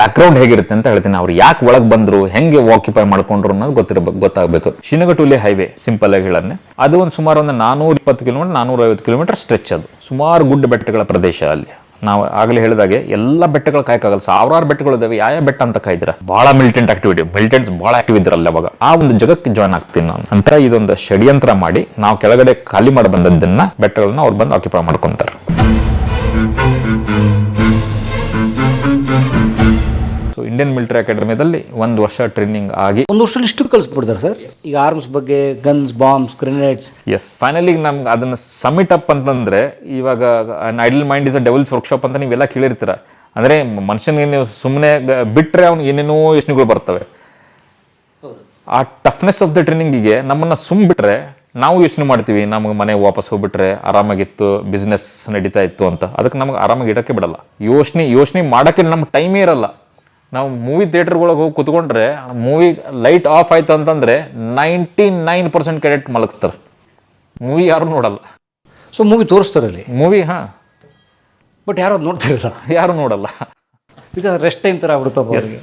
Background ಹೇಗಿರುತ್ತೆ ಅಂತ ಹೇಳ್ತೀನಿ. ಅವ್ರು ಯಾಕೆ ಒಳಗೆ ಬಂದ್ರು, ಹೆಂಗೆ ಆಕ್ಯುಪೈ ಮಾಡ್ಕೊಂಡ್ರು ಅನ್ನೋದು ಗೊತ್ತಾಗಬೇಕು. ಶಿನಗಟುಲಿ ಹೈವೇ ಸಿಂಪಲ್ ಆಗಿ ಹೇಳನೆ, ಅದು ಒಂದು ಸುಮಾರು ಒಂದು 420 ಕಿಲೋಮೀಟರ್ 450 ಕಿಲೋಮೀಟರ್ ಸ್ಟ್ರೆಚ್. ಅದು ಸುಮಾರು ಗುಡ್ಡ ಬೆಟ್ಟಗಳ ಪ್ರದೇಶ. ಅಲ್ಲಿ ನಾವು ಆಗಲೇ ಹೇಳಿದಾಗೆ ಎಲ್ಲ ಬೆಟ್ಟಗಳು ಕಾಯಕ್ಕಾಗಲ್ಲ, ಸಾವಿರಾರು ಬೆಟ್ಟಗಳು ಇದಾವೆ. ಯಾವ ಬೆಟ್ಟ ಅಂತ ಕಾಯ್ದಿರ, ಬಹಳ ಮಿಲಿಟೆಂಟ್ಸ್ ಬಹಳ ಆಕ್ಟಿವ್ ಇದ್ರಲ್ಲ ಅವಾಗ. ಆ ಒಂದು ಜಗಕ್ಕೆ ಜಾಯ್ನ್ ಆಗ್ತೀನಿ ನಾನು ಅಂತ ಇದೊಂದು ಷಡ್ಯಂತ್ರ ಮಾಡಿ ನಾವು ಕೆಳಗಡೆ ಖಾಲಿ ಮಾಡಿ ಬಂದದ್ದನ್ನ ಬೆಟ್ಟಗಳನ್ನ ಅವ್ರು ಬಂದು ಆಕ್ಯುಪೈ ಮಾಡ್ಕೊಂತಾರೆ. ಸೊ ಇಂಡಿಯನ್ ಮಿಲಿಟರಿ ಅಕಾಡೆಮಿದಲ್ಲಿ 1 ವರ್ಷ ಟ್ರೈನಿಂಗ್ ಆಗಿ 1 ವರ್ಷದಲ್ಲಿ ಇಷ್ಟು ಕಲಿಸ್ಬಿಡ್ತಾರೆ ಸರ್. ಈಗ ಆರ್ಮ್ಸ್ ಬಗ್ಗೆ, guns, bombs, grenades. Yes, finally ನಮ್ಗೆ ಅದನ್ನ ಸಮಿಟ್ ಅಪ್ ಅಂತಂದ್ರೆ, ಇವಾಗ idle mind is a devil's workshop ಅಂತ ನೀವೆಲ್ಲ ಕೇಳಿರ್ತೀರ. ಅಂದ್ರೆ ಮನುಷ್ಯನಿಗೆ ನೀವು ಸುಮ್ಮನೆ ಬಿಟ್ರೆ ಅವ್ನಿಗೆ ಏನೇನೋ ಯೋಚನೆಗಳು ಬರ್ತವೆ. ಆ ಟಫ್ನೆಸ್ ಆಫ್ ದ ಟ್ರೈನಿಂಗಿಗೆ ನಮ್ಮನ್ನ ಬಿಟ್ರೆ ನಾವು ಯೋಚನೆ ಮಾಡ್ತೀವಿ, ನಮಗೆ ಮನೆಗೆ ವಾಪಸ್ ಹೋಗ್ಬಿಟ್ರೆ ಆರಾಮಾಗಿತ್ತು, ಬಿಸ್ನೆಸ್ ನಡೀತಾ ಇತ್ತು ಅಂತ. ಅದಕ್ಕೆ ನಮ್ಗೆ ಆರಾಮಾಗಿ ಇಡಕ್ಕೆ ಬಿಡಲ್ಲ. ಯೋಚನೆ ಮಾಡಕ್ಕೆ ನಮ್ಗೆ ಟೈಮೇ ಇರಲ್ಲ. ನಾವು ಮೂವಿ ಥಿಯೇಟರ್ಗಳಿಗೆ ಹೋಗಿ ಕುತ್ಕೊಂಡ್ರೆ ಮೂವಿ ಲೈಟ್ ಆಫ್ ಆಯ್ತು ಅಂತಂದ್ರೆ 99% ಕ್ಯಾಡೆಟ್ ಮಲಗಿಸ್ತಾರೆ. ಮೂವಿ ಯಾರು ನೋಡಲ್ಲ. ಸೊ ಮೂವಿ ತೋರಿಸ್ತಾರಲ್ಲಿ ಮೂವಿ ಬಟ್ ಯಾರು ಅದು ನೋಡ್ತಿರಲ್ಲ, ಯಾರು ನೋಡಲ್ಲ. ಈಗ ರೆಸ್ಟ್ ಟೈಮ್ ಥರ ಆಗ್ಬಿಡುತ್ತೆ ಅವರಿಗೆ.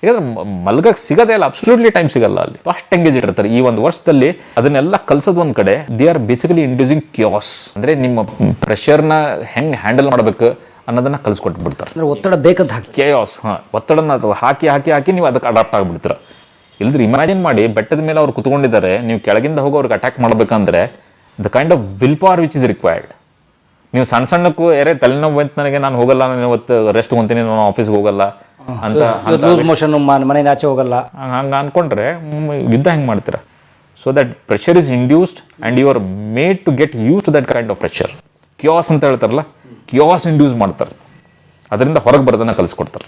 ಯಾಕಂದ್ರೆ ಮಲ್ಗಕ್ಕೆ ಸಿಗೋದೇ ಇಲ್ಲ, ಅಬ್ಸಲ್ಯೂಟ್ಲಿ ಟೈಮ್ ಸಿಗಲ್ಲ ಅಲ್ಲಿ. ಅಷ್ಟು ಎಂಗೇಜ್ ಇರ್ತಾರೆ. ಈ 1 ವರ್ಷದಲ್ಲಿ ಅದನ್ನೆಲ್ಲ ಕಲ್ಸೋದು ಒಂದ್ ಕಡೆ, ದೇ ಆರ್ ಬೇಸಿಕಲಿ ಇಂಡ್ಯೂಸಿಂಗ್ ಕ್ಯಾಸ್. ಅಂದ್ರೆ ನಿಮ್ಮ ಪ್ರೆಷರ್ನ ಹೆಂಗ್ ಹ್ಯಾಂಡಲ್ ಮಾಡ್ಬೇಕು ಅನ್ನೋದನ್ನ ಕಲ್ಸ್ಕೊಟ್ಬಿಡ್ತಾರೆ. ಅಂದ್ರೆ ಒತ್ತಡ ಬೇಕಂತ ಹಾಕಿ ಕೇಯಾಸ್, ಒತ್ತಡನ ಹಾಕಿ ನೀವು ಅದಕ್ಕೆ ಅಡಾಪ್ಟ್ ಆಗ್ಬಿಡ್ತೀರ. ಇಲ್ದ್ರೆ ಇಮ್ಯಾಜಿನ್ ಮಾಡಿ, ಬೆಟ್ಟದ ಮೇಲೆ ಅವ್ರು ಕುತ್ಕೊಂಡಿದ್ದಾರೆ, ನೀವು ಕೆಳಗಿಂದ ಹೋಗಿ ಅವ್ರಿಗೆ ಅಟ್ಯಾಕ್ ಮಾಡ್ಬೇಕಂದ್ರೆ the kind of will power which is required. ನೀವು ಸಣ್ಣಕ್ಕೂ ತಲೆನೋವು ಬಂತು ನನಗೆ, ನಾನು ಹೋಗಲ್ಲ, ನಾನು ಇವತ್ತು ರೆಸ್ಟ್ ತಗೊಂತೀನಿ, ನಾನು ಆಫೀಸ್ಗೆ ಹೋಗಲ್ಲ ಅಂತ ಲೂಸ್ ಮೋಷನ್, ಮನೆಯಿಂದ ಆಚೆ ಹೋಗಲ್ಲ ಹಂಗೆ ಅನ್ಕೊಂಡ್ರೆ ಯುದ್ಧ ಹೆಂಗೆ ಮಾಡ್ತೀರಾ? So that pressure is induced and you are made to get used to that kind of pressure. ಕ್ಯಾಸ್ ಅಂತ ಹೇಳ್ತಾರಲ್ಲ, ಕ್ಯಾಸ್ ಇಂಡ್ಯೂಸ್ ಮಾಡ್ತಾರೆ, ಅದರಿಂದ ಹೊರಗೆ ಬರೋದನ್ನ ಕಲಿಸ್ಕೊಡ್ತಾರೆ.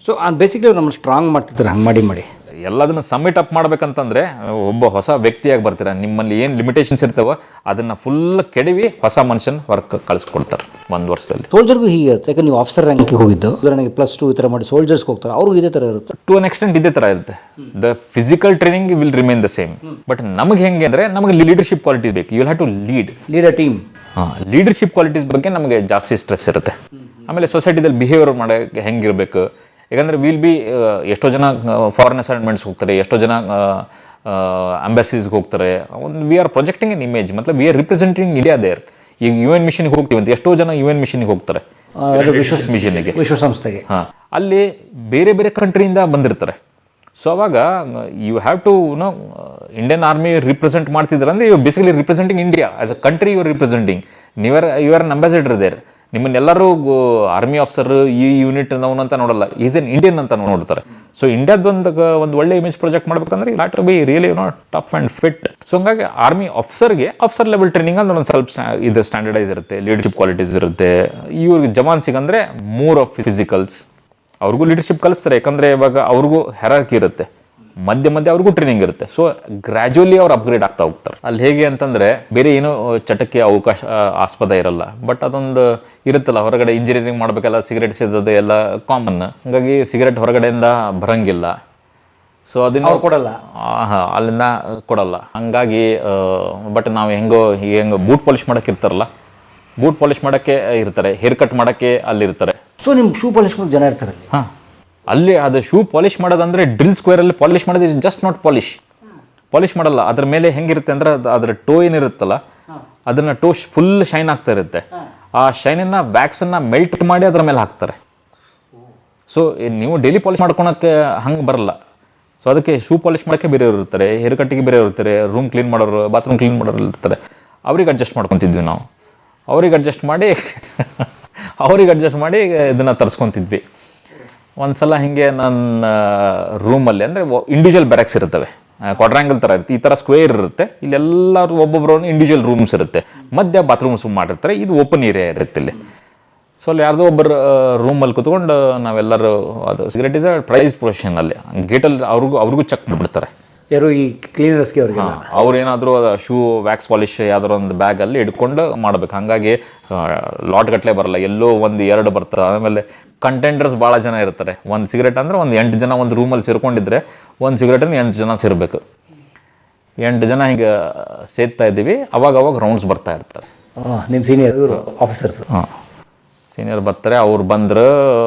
ಸೊ ಬೇಸಿಕ್ಲಿ ನಮ್ಮನ್ನು ಸ್ಟ್ರಾಂಗ್ ಮಾಡ್ತಿರ್ತಾರೆ ಹಂಗೆ ಮಾಡಿ ಎಲ್ಲದನ್ನು ಸಬ್ಮಿಟ್ ಅಪ್ ಮಾಡ್ಬೇಕಂತಂದ್ರೆ ಒಬ್ಬ ಹೊಸ ವ್ಯಕ್ತಿಯಾಗಿ ಬರ್ತೀರ. ನಿಮ್ಮಲ್ಲಿ ಏನು ಲಿಮಿಟೇಷನ್ಸ್ ಇರ್ತಾವೋ ಅದನ್ನ ಫುಲ್ ಕೆಡವಿ ಹೊಸ ಮನುಷ್ಯನ ವರ್ಕ್ ಕಳಿಸ್ಕೊಡ್ತಾರೆ 1 ವರ್ಷದಲ್ಲಿ. ಸೋಲ್ಜರ್ಗೂ ಹೀಗೆ, ಯಾಕಂದ್ರೆ ನೀವು ಆಫೀಸರ್ ರ್ಯಾಂಕಿಗೆ ಹೋಗಿದ್ದು, ಉದಾಹರಣೆಗೆ +2 ಈ ಥರ ಮಾಡಿ ಸೋಲ್ಜರ್ಸ್ಗೆ ಹೋಗ್ತಾರೆ, ಅವ್ರಿಗೂ ಇದೇ ಥರ ಇರುತ್ತೆ. ಟು ಅನ್ ಎಕ್ಸ್ಟೆಂಟ್ ಇದೇ ಥರ ಇರುತ್ತೆ. The physical training will remain the same, but ನಮಗೆ ಹೆಂಗೆ ಅಂದರೆ ನಮಗೆ ಲೀಡರ್ಶಿಪ್ ಕ್ವಾಲಿಟೀಸ್ ಬೇಕು. You will have to lead a team. Leadership qualities ಬಗ್ಗೆ ನಮಗೆ ಜಾಸ್ತಿ ಸ್ಟ್ರೆಸ್ ಇರುತ್ತೆ. ಆಮೇಲೆ ಸೊಸೈಟಿದಲ್ಲಿ ಬಿಹೇವಿಯರ್ ಮಾಡೋಕ್ಕೆ ಹೆಂಗಿರಬೇಕು. ಯಾಕಂದರೆ ವಿಲ್ ಬಿ ಎಷ್ಟೋ ಜನ ಫಾರಿನ್ ಅಸೈನ್ಮೆಂಟ್ಸ್ ಹೋಗ್ತಾರೆ, ಎಷ್ಟೋ ಜನ ಅಂಬಾಸಿಸ್ಗೆ ಹೋಗ್ತಾರೆ. ಒಂದು we are projecting an image, ಮತ್ಲಬ್ we are representing India there. ಈಗ UN ಮಿಷನ್ಗೆ ಹೋಗ್ತೀವಿ ಅಂತ ಎಷ್ಟೋ ಜನ UN ಮಿಷನ್ಗೆ ಹೋಗ್ತಾರೆ, ಮಿಷನ್ಗೆ, ವಿಶ್ವಸಂಸ್ಥೆಗೆ. ಅಲ್ಲಿ ಬೇರೆ ಬೇರೆ ಕಂಟ್ರಿಯಿಂದ ಬಂದಿರ್ತಾರೆ. ಸೊ ಅವಾಗ you have to Indian army represent ಮಾಡ್ತಿದ್ದಾರೆ ಅಂದರೆ you basically representing India as a country. You are representing, you are an ambassador there. ನಿಮ್ಮನ್ನೆಲ್ಲರೂ ಆರ್ಮಿ ಆಫೀಸರ್ ಈ ಯೂನಿಟ್ ನಾವು ಅಂತ ನೋಡಲ್ಲ, ಈಸ್ ಎನ್ ಇಂಡಿಯನ್ ಅಂತ ನೋಡ್ತಾರೆ. ಸೊ ಇಂಡಿಯಾದೊಂದು ಒಳ್ಳೆ ಇಮೇಜ್ ಪ್ರೊಜೆಕ್ಟ್ ಮಾಡ್ಬೇಕಂದ್ರೆ you have to be really tough and fit. So ಹಂಗಾಗಿ ಆರ್ಮಿ ಆಫೀಸರ್ಗೆ ಆಫೀಸರ್ ಲೆವೆಲ್ ಟ್ರೈನಿಂಗ್ ಅಂದ್ರೆ ಒಂದು ಸ್ವಲ್ಪ ಇದು ಸ್ಟ್ಯಾಂಡರ್ಡೈಸ್ ಇರುತ್ತೆ, ಲೀಡರ್ಶಿಪ್ ಕ್ವಾಲಿಟೀಸ್ ಇರುತ್ತೆ. ಇವ್ರಿಗೆ ಜವಾನ್ಸಿಗಂದ್ರೆ ಮೂರ್ ಆಫ್ ಫಿಸಿಕಲ್ಸ್, ಅವ್ರಿಗೂ ಲೀಡರ್ಶಿಪ್ ಕಲಿಸ್ತಾರೆ. ಯಾಕಂದರೆ ಇವಾಗ ಅವ್ರಿಗೂ ಹೆರಾರ್ಕಿ ಇರುತ್ತೆ, ಮಧ್ಯೆ ಅವ್ರಿಗೂ ಟ್ರೈನಿಂಗ್ ಇರುತ್ತೆ. ಸೊ ಗ್ರ್ಯಾಜುವಲಿ ಅವ್ರು ಅಪ್ಗ್ರೇಡ್ ಆಗ್ತಾ ಹೋಗ್ತಾರೆ. ಅಲ್ಲಿ ಹೇಗೆ ಅಂತಂದರೆ ಬೇರೆ ಏನೋ ಚಟಕ್ಕೆ ಅವಕಾಶ ಆಸ್ಪದ ಇರಲ್ಲ, ಬಟ್ ಅದೊಂದು ಇರುತ್ತಲ್ಲ, ಹೊರಗಡೆ ಇಂಜಿನಿಯರಿಂಗ್ ಮಾಡಬೇಕಲ್ಲ, ಸಿಗರೇಟ್ ಸೇದೋದು ಎಲ್ಲ ಕಾಮನ್. ಹಾಗಾಗಿ ಸಿಗರೇಟ್ ಹೊರಗಡೆಯಿಂದ ಬರಂಗಿಲ್ಲ. ಸೊ ಅದನ್ನ ಕೊಡಲ್ಲ, ಅಲ್ಲಿಂದ ಕೊಡಲ್ಲ. ಹಂಗಾಗಿ ಬಟ್ ನಾವು ಹೆಂಗೋ ಬೂಟ್ ಪಾಲಿಶ್ ಮಾಡೋಕ್ಕೆ ಇರ್ತಾರಲ್ಲ, ಬೂಟ್ ಪಾಲಿಶ್ ಮಾಡೋಕ್ಕೆ ಇರ್ತಾರೆ, ಹೇರ್ ಕಟ್ ಮಾಡೋಕ್ಕೆ ಅಲ್ಲಿರ್ತಾರೆ. ಸೊ ನಿಮ್ಮ ಶೂ ಪಾಲಿಶ್ ಮಾಡೋದು ಜನ ಇರ್ತಾರೆ ಅಲ್ಲಿ. ಅದು ಶೂ ಪಾಲಿಶ್ ಮಾಡೋದಂದ್ರೆ ಡ್ರಿಲ್ ಸ್ಕ್ವೇರಲ್ಲಿ ಪಾಲಿಶ್ ಮಾಡೋದು ಇಸ್ ಜಸ್ಟ್ ನಾಟ್ ಪಾಲಿಶ್ ಮಾಡಲ್ಲ. ಅದ್ರ ಮೇಲೆ ಹೆಂಗಿರುತ್ತೆ ಅಂದ್ರೆ ಅದರ ಟೋ ಏನಿರುತ್ತಲ್ಲ, ಅದನ್ನ ಟೋ ಫುಲ್ ಶೈನ್ ಆಗ್ತಾ ಇರುತ್ತೆ. ಆ ಶೈನನ್ನ ವ್ಯಾಕ್ಸನ್ನ ಮೆಲ್ಟ್ ಮಾಡಿ ಅದ್ರ ಮೇಲೆ ಹಾಕ್ತಾರೆ. ಸೊ ನೀವು ಡೈಲಿ ಪಾಲಿಶ್ ಮಾಡ್ಕೊಳಕ್ಕೆ ಹಂಗೆ ಬರಲ್ಲ. ಸೊ ಅದಕ್ಕೆ ಶೂ ಪಾಲಿಶ್ ಮಾಡೋಕ್ಕೆ ಬೇರೆಯವ್ರು ಇರ್ತಾರೆ, ಹೇರ್ ಕಟ್ಟಿಗೆ ಬೇರೆಯವ್ರು ಇರ್ತಾರೆ, ರೂಮ್ ಕ್ಲೀನ್ ಮಾಡೋರು, ಬಾತ್ರೂಮ್ ಕ್ಲೀನ್ ಮಾಡೋರು ಇರ್ತಾರೆ. ಅವ್ರಿಗೆ ಅಡ್ಜಸ್ಟ್ ಮಾಡ್ಕೊತಿದ್ವಿ ನಾವು. ಅವ್ರಿಗೆ ಅಡ್ಜಸ್ಟ್ ಮಾಡಿ ಇದನ್ನು ತರಿಸ್ಕೊತಿದ್ವಿ. ಒಂದ್ಸಲ ಹಿಂಗೆ ನನ್ನ ರೂಮಲ್ಲಿ, ಅಂದರೆ ಇಂಡಿವಿಜುವಲ್ ಬ್ಯಾರಕ್ಸ್ ಇರ್ತವೆ, ಕ್ವಾಡ್ರಾಂಗಲ್ ಥರ ಇರುತ್ತೆ, ಈ ಥರ ಸ್ಕ್ವೇರ್ ಇರುತ್ತೆ. ಇಲ್ಲೆಲ್ಲರೂ ಒಬ್ಬೊಬ್ಬರು ಇಂಡಿವಿಜುವಲ್ ರೂಮ್ಸ್ ಇರುತ್ತೆ, ಮಧ್ಯ ಬಾತ್ರೂಮ್ಸ್ ಮಾಡಿರ್ತಾರೆ. ಇದು ಓಪನ್ ಏರಿಯಾ ಇರುತ್ತೆ ಇಲ್ಲಿ. ಸೊ ಅಲ್ಲಿ ಯಾರ್ದೋ ಒಬ್ಬರು ರೂಮಲ್ಲಿ ಕುತ್ಕೊಂಡು ನಾವೆಲ್ಲರೂ, ಅದು cigarette is a prize possession ಅಲ್ಲಿ ಗೇಟಲ್ಲಿ ಅವ್ರಿಗೂ ಚೆಕ್ ಮಾಡಿಬಿಡ್ತಾರೆ. ಯಾರು ಈ ಕ್ಲೀನರ್ಸ್ಗೆ ಅವ್ರಿಗೆ ಅವ್ರು ಏನಾದರೂ ಶೂ ವ್ಯಾಕ್ಸ್ ಪಾಲಿಶ್ ಯಾವ್ದಾರು ಒಂದು ಬ್ಯಾಗಲ್ಲಿ ಇಟ್ಕೊಂಡು ಮಾಡ್ಬೇಕು. ಹಾಗಾಗಿ ಲಾಟ್ ಗಟ್ಟಲೆ ಬರಲ್ಲ, ಎಲ್ಲೋ 1-2 ಬರ್ತಾರೆ. ಆಮೇಲೆ ಕಂಟೆಂಡರ್ಸ್ ಭಾಳ ಜನ ಇರ್ತಾರೆ. ಒಂದು ಸಿಗರೇಟ್ ಅಂದರೆ ಒಂದು 8 ಜನ ಒಂದು ರೂಮಲ್ಲಿ ಸೇರ್ಕೊಂಡಿದ್ರೆ ಒಂದು ಸಿಗರೇಟನ್ನು 8 ಜನ ಸೇರಬೇಕು. 8 ಜನ ಹಿಂಗೆ ಸೇರ್ತಾ ಇದ್ದೀವಿ. ಅವಾಗ ರೌಂಡ್ಸ್ ಬರ್ತಾ ಇರ್ತಾರೆ. ನಿಮ್ಮ ಸೀನಿಯರ್ ಆಫೀಸರ್ಸ್ ಸೀನಿಯರ್ ಬರ್ತಾರೆ. ಅವ್ರು ಬಂದ್ರೆ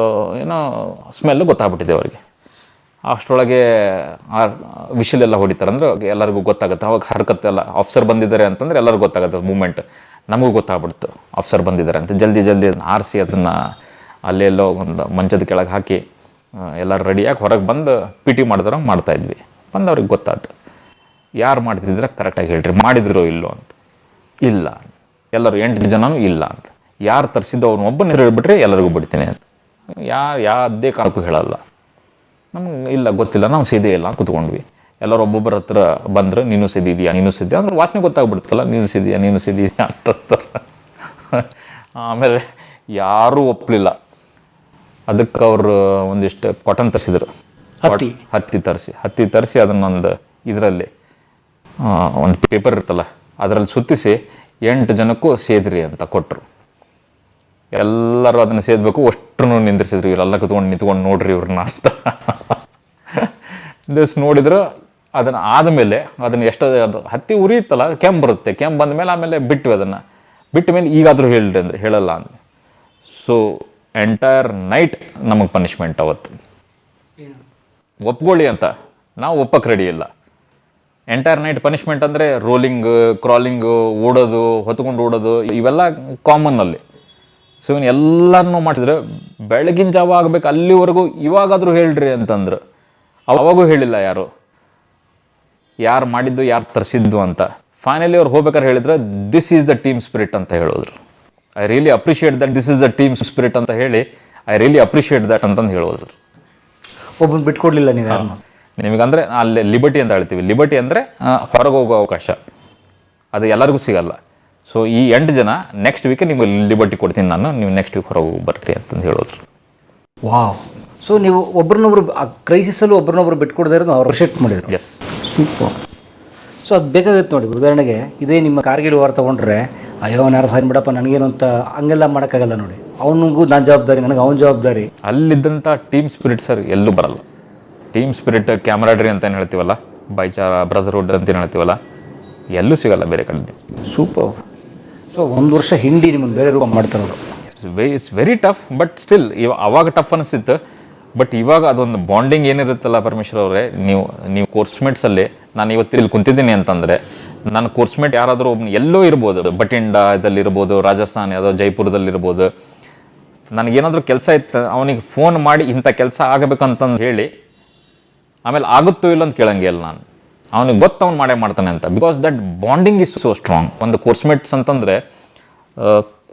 ಏನೋ ಸ್ಮೆಲ್ಲು ಗೊತ್ತಾಗ್ಬಿಟ್ಟಿದೆ ಅವರಿಗೆ. ಅಷ್ಟರೊಳಗೆ ಆ ವಿಷಲೆಲ್ಲ ಹೊಡಿತಾರೆ ಅಂದರೆ ಎಲ್ಲರಿಗೂ ಗೊತ್ತಾಗುತ್ತೆ. ಅವಾಗ ಹರ್ಕತ್ತೆಲ್ಲ ಆಫೀಸರ್ ಬಂದಿದ್ದಾರೆ ಅಂತಂದರೆ ಎಲ್ಲರಿಗೂ ಗೊತ್ತಾಗುತ್ತೆ ಮೂಮೆಂಟ್. ನಮಗೂ ಗೊತ್ತಾಗ್ಬಿಡ್ತು ಆಫೀಸರ್ ಬಂದಿದ್ದಾರೆ ಅಂತ. ಜಲ್ದಿ ಆರಿಸಿ ಅದನ್ನು ಅಲ್ಲೆಲ್ಲೋ ಒಂದು ಮಂಚದ ಕೆಳಗೆ ಹಾಕಿ ಎಲ್ಲರೂ ರೆಡಿಯಾಗಿ ಹೊರಗೆ ಬಂದು ಪಿ ಟಿ ಮಾಡಿದ್ರೆ ಮಾಡ್ತಾಯಿದ್ವಿ. ಬಂದು ಅವ್ರಿಗೆ ಗೊತ್ತಾಯ್ತು. ಯಾರು ಮಾಡ್ತಿದ್ರೆ ಕರೆಕ್ಟಾಗಿ ಹೇಳ್ರಿ, ಮಾಡಿದ್ರೋ ಇಲ್ಲೋ ಅಂತ. ಇಲ್ಲ, ಎಲ್ಲರೂ 8 ಜನನೂ ಇಲ್ಲ ಅಂತ. ಯಾರು ತರಿಸಿದ್ದು ಅವ್ನು ಒಬ್ಬನ ಹೆಸರು ಹೇಳ್ಬಿಟ್ರೆ ಎಲ್ಲರಿಗೂ ಬಿಡ್ತೀನಿ ಅಂತ. ಯಾವುದೇ ಕಾರಣಕ್ಕೂ ಹೇಳಲ್ಲ. ನಮ್ಗೆ ಇಲ್ಲ ಗೊತ್ತಿಲ್ಲ, ನಾವು ಸೇದೇ ಇಲ್ಲ ಅಂತ ಕೂತ್ಕೊಂಡ್ವಿ. ಎಲ್ಲರೂ ಒಬ್ಬೊಬ್ಬರ ಹತ್ರ ಬಂದ್ರೆ ನೀನು ಸೇದಿದೆಯಾ ಅಂದ್ರೆ ವಾಸನೆ ಗೊತ್ತಾಗ್ಬಿಡುತ್ತಲ್ಲ, ನೀನು ಸೇದಿದೆಯಾ ಅಂತ. ಆಮೇಲೆ ಯಾರೂ ಒಪ್ಪಲಿಲ್ಲ. ಅದಕ್ಕೆ ಅವರು ಒಂದಿಷ್ಟು ಕಾಟನ್ ತರಿಸಿದ್ರು, ಹತ್ತಿ ತರಿಸಿ ಅದನ್ನೊಂದು ಇದರಲ್ಲಿ ಒಂದು ಪೇಪರ್ ಇರ್ತಲ್ಲ ಅದರಲ್ಲಿ ಸುತ್ತಿಸಿ 8 ಜನಕ್ಕೂ ಸೇದ್ರಿ ಅಂತ ಕೊಟ್ಟರು. ಎಲ್ಲರೂ ಅದನ್ನು ಸೇದಬೇಕು. ಅಷ್ಟನ್ನು ನಿಂದಿರಿಸಿದ್ರು. ಇವರೆಲ್ಲ ನಿಂತ್ಕೊಂಡು ನೋಡ್ರಿ ಇವ್ರನ್ನ ಅಂತ. ದಿವ್ಸ ನೋಡಿದ್ರು. ಅದನ್ನು ಆದಮೇಲೆ ಅದನ್ನು ಅದು ಹತ್ತಿ ಉರಿಯುತ್ತಲ್ಲ, ಕೆಮ್ಮು ಬರುತ್ತೆ. ಕೆಮ್ಮು ಬಂದ ಮೇಲೆ ಆಮೇಲೆ ಬಿಟ್ವಿ. ಅದನ್ನು ಬಿಟ್ಟ ಮೇಲೆ ಈಗಾದರೂ ಹೇಳ್ರಿ ಅಂದರೆ ಹೇಳಲ್ಲ ಅಂದರೆ. ಸೊ ಎಂಟೈರ್ ನೈಟ್ ನಮಗೆ ಪನಿಷ್ಮೆಂಟ್ ಅವತ್ತು. ಒಪ್ಕೊಳ್ಳಿ ಅಂತ ನಾವು ಒಪ್ಪಕ್ಕೆ ರೆಡಿ ಇಲ್ಲ. ಎಂಟೈರ್ ನೈಟ್ ಪನಿಷ್ಮೆಂಟ್ ಅಂದರೆ ರೋಲಿಂಗ್, ಕ್ರಾಲಿಂಗು, ಓಡೋದು, ಹೊತ್ಕೊಂಡು ಓಡೋದು ಇವೆಲ್ಲ ಕಾಮನ್ನಲ್ಲಿ. ಸೊ ಇವನು ಎಲ್ಲರನ್ನೂ ಮಾಡಿದ್ರೆ ಬೆಳಗಿನ ಜಾವ ಆಗಬೇಕು ಅಲ್ಲಿವರೆಗೂ. ಇವಾಗಾದರೂ ಹೇಳ್ರಿ ಅಂತಂದ್ರು. ಅವಾಗೂ ಹೇಳಿಲ್ಲ ಯಾರು ಮಾಡಿದ್ದು, ಯಾರು ತರಿಸಿದ್ದು ಅಂತ. ಫೈನಲಿ ಅವ್ರು ಹೋಗ್ಬೇಕಾದ್ರೆ ಹೇಳಿದ್ರೆ this is the team spirit ಅಂತ ಹೇಳಿದ್ರು. I really appreciate that this is the team spirit ಅಂತ ಹೇಳಿ ಐ ರಿಯಲಿ ಅಪ್ರಿಷಿಯೇಟ್ ದಟ್ ಅಂತಂದು ಹೇಳೋದ್ರು. ಒಬ್ಬನು ಬಿಟ್ಕೊಡ್ಲಿಲ್ಲ ನೀವು? ನಿಮಗಂದರೆ ಅಲ್ಲಿ ಲಿಬರ್ಟಿ ಅಂತ ಹೇಳ್ತೀವಿ. ಲಿಬರ್ಟಿ ಅಂದರೆ ಹೊರಗೆ ಹೋಗೋ ಅವಕಾಶ, ಅದು ಎಲ್ಲರಿಗೂ ಸಿಗಲ್ಲ. ಸೊ ಈ 8 ಜನ ನೆಕ್ಸ್ಟ್ ವೀಕ್ ನಿಮಗೆ ಲಿಬರ್ಟಿ ಕೊಡ್ತೀನಿ ನಾನು, ನೀವು ನೆಕ್ಸ್ಟ್ ವೀಕ್ ಹೊರಗೆ ಬರ್ರಿ ಅಂತಂದು ಹೇಳೋದ್ರು. ವಾವ್. ಸೊ ನೀವು ಒಬ್ರನ್ನೊಬ್ರು ಕ್ರೈಸಿಸಲ್ಲೂ ಒಬ್ರನ್ನೊಬ್ರು ಬಿಟ್ಕೊಡ್ದೇ ಇರೋದು ಅವ್ರು ಅಪ್ರಿಷಿಯೇಟ್ ಮಾಡಿದ್ರು. S, super. ಸೊ ಅದು ಬೇಕಾಗುತ್ತೆ ನೋಡಿ. ಉದಾಹರಣೆಗೆ ಇದೇ ನಿಮ್ಮ ಕಾರ್ಗಿಲ್ ವಾರ್ ತೊಗೊಂಡ್ರೆ ಅಯ್ಯೋ ಅವ್ನು ಯಾರು ಸಾರಿ ಬಿಡಪ್ಪ ನನಗೇನು ಅಂತ ಹಂಗೆಲ್ಲ ಮಾಡೋಕ್ಕಾಗಲ್ಲ ನೋಡಿ. ಅವನಿಗೂ ನಾನು ಜವಾಬ್ದಾರಿ, ನನಗೆ ಅವನ ಜವಾಬ್ದಾರಿ. ಅಲ್ಲಿದ್ದಂಥ ಟೀಮ್ ಸ್ಪಿರಿಟ್ ಸರ್ ಎಲ್ಲೂ ಬರಲ್ಲ. ಟೀಮ್ ಸ್ಪಿರಿಟ್, ಕ್ಯಾಮರಾಡ್ರಿ ಅಂತ ಏನು ಹೇಳ್ತೀವಲ್ಲ, ಬೈಚಾರ, ಬ್ರದರ್ಹುಡ್ ಅಂತ ಏನು ಹೇಳ್ತೀವಲ್ಲ, ಎಲ್ಲೂ ಸಿಗಲ್ಲ ಬೇರೆ ಕಡೆ. ಸೂಪರ್. ಸೊ 1 ವರ್ಷ ಹಿಂಡಿ ನಿಮ್ಮನ್ನು ಬೇರೆ ರೂಪ ಮಾಡ್ತಾರೋದು. It's very tough. But still ಅವಾಗ ಟಫ್ ಅನಿಸ್ತಿತ್ತು. ಬಟ್ ಇವಾಗ ಅದೊಂದು ಬಾಂಡಿಂಗ್ ಏನಿರುತ್ತಲ್ಲ ಪರಮೇಶ್ವರ್ ಅವರೇ, ನೀವು ಕೋರ್ಸ್ಮೇಟ್ಸಲ್ಲಿ ನಾನು ಇವತ್ತು ಇಲ್ಲಿ ಕುಂತಿದ್ದೀನಿ ಅಂತಂದರೆ ನನ್ನ ಕೋರ್ಸ್ಮೇಟ್ ಯಾರಾದರೂ ಒಬ್ಬನು ಎಲ್ಲೋ ಇರ್ಬೋದು, ಬಟಿಂಡಾದಲ್ಲಿರ್ಬೋದು, ರಾಜಸ್ಥಾನ್ ಯಾವುದೋ ಜೈಪುರದಲ್ಲಿರ್ಬೋದು. ನನಗೇನಾದರೂ ಕೆಲಸ ಇತ್ತು, ಅವನಿಗೆ ಫೋನ್ ಮಾಡಿ ಇಂಥ ಕೆಲಸ ಆಗಬೇಕಂತಂದು ಹೇಳಿ ಆಮೇಲೆ ಆಗುತ್ತೋ ಇಲ್ಲ ಅಂತ ಕೇಳಂಗೆ ಇಲ್ಲ ನಾನು. ಅವನಿಗೆ ಗೊತ್ತು ಅವ್ನು ಮಾಡೇ ಮಾಡ್ತಾನೆ ಅಂತ. Because that bonding is so strong. ಒಂದು ಕೋರ್ಸ್ಮೇಟ್ಸ್ ಅಂತಂದರೆ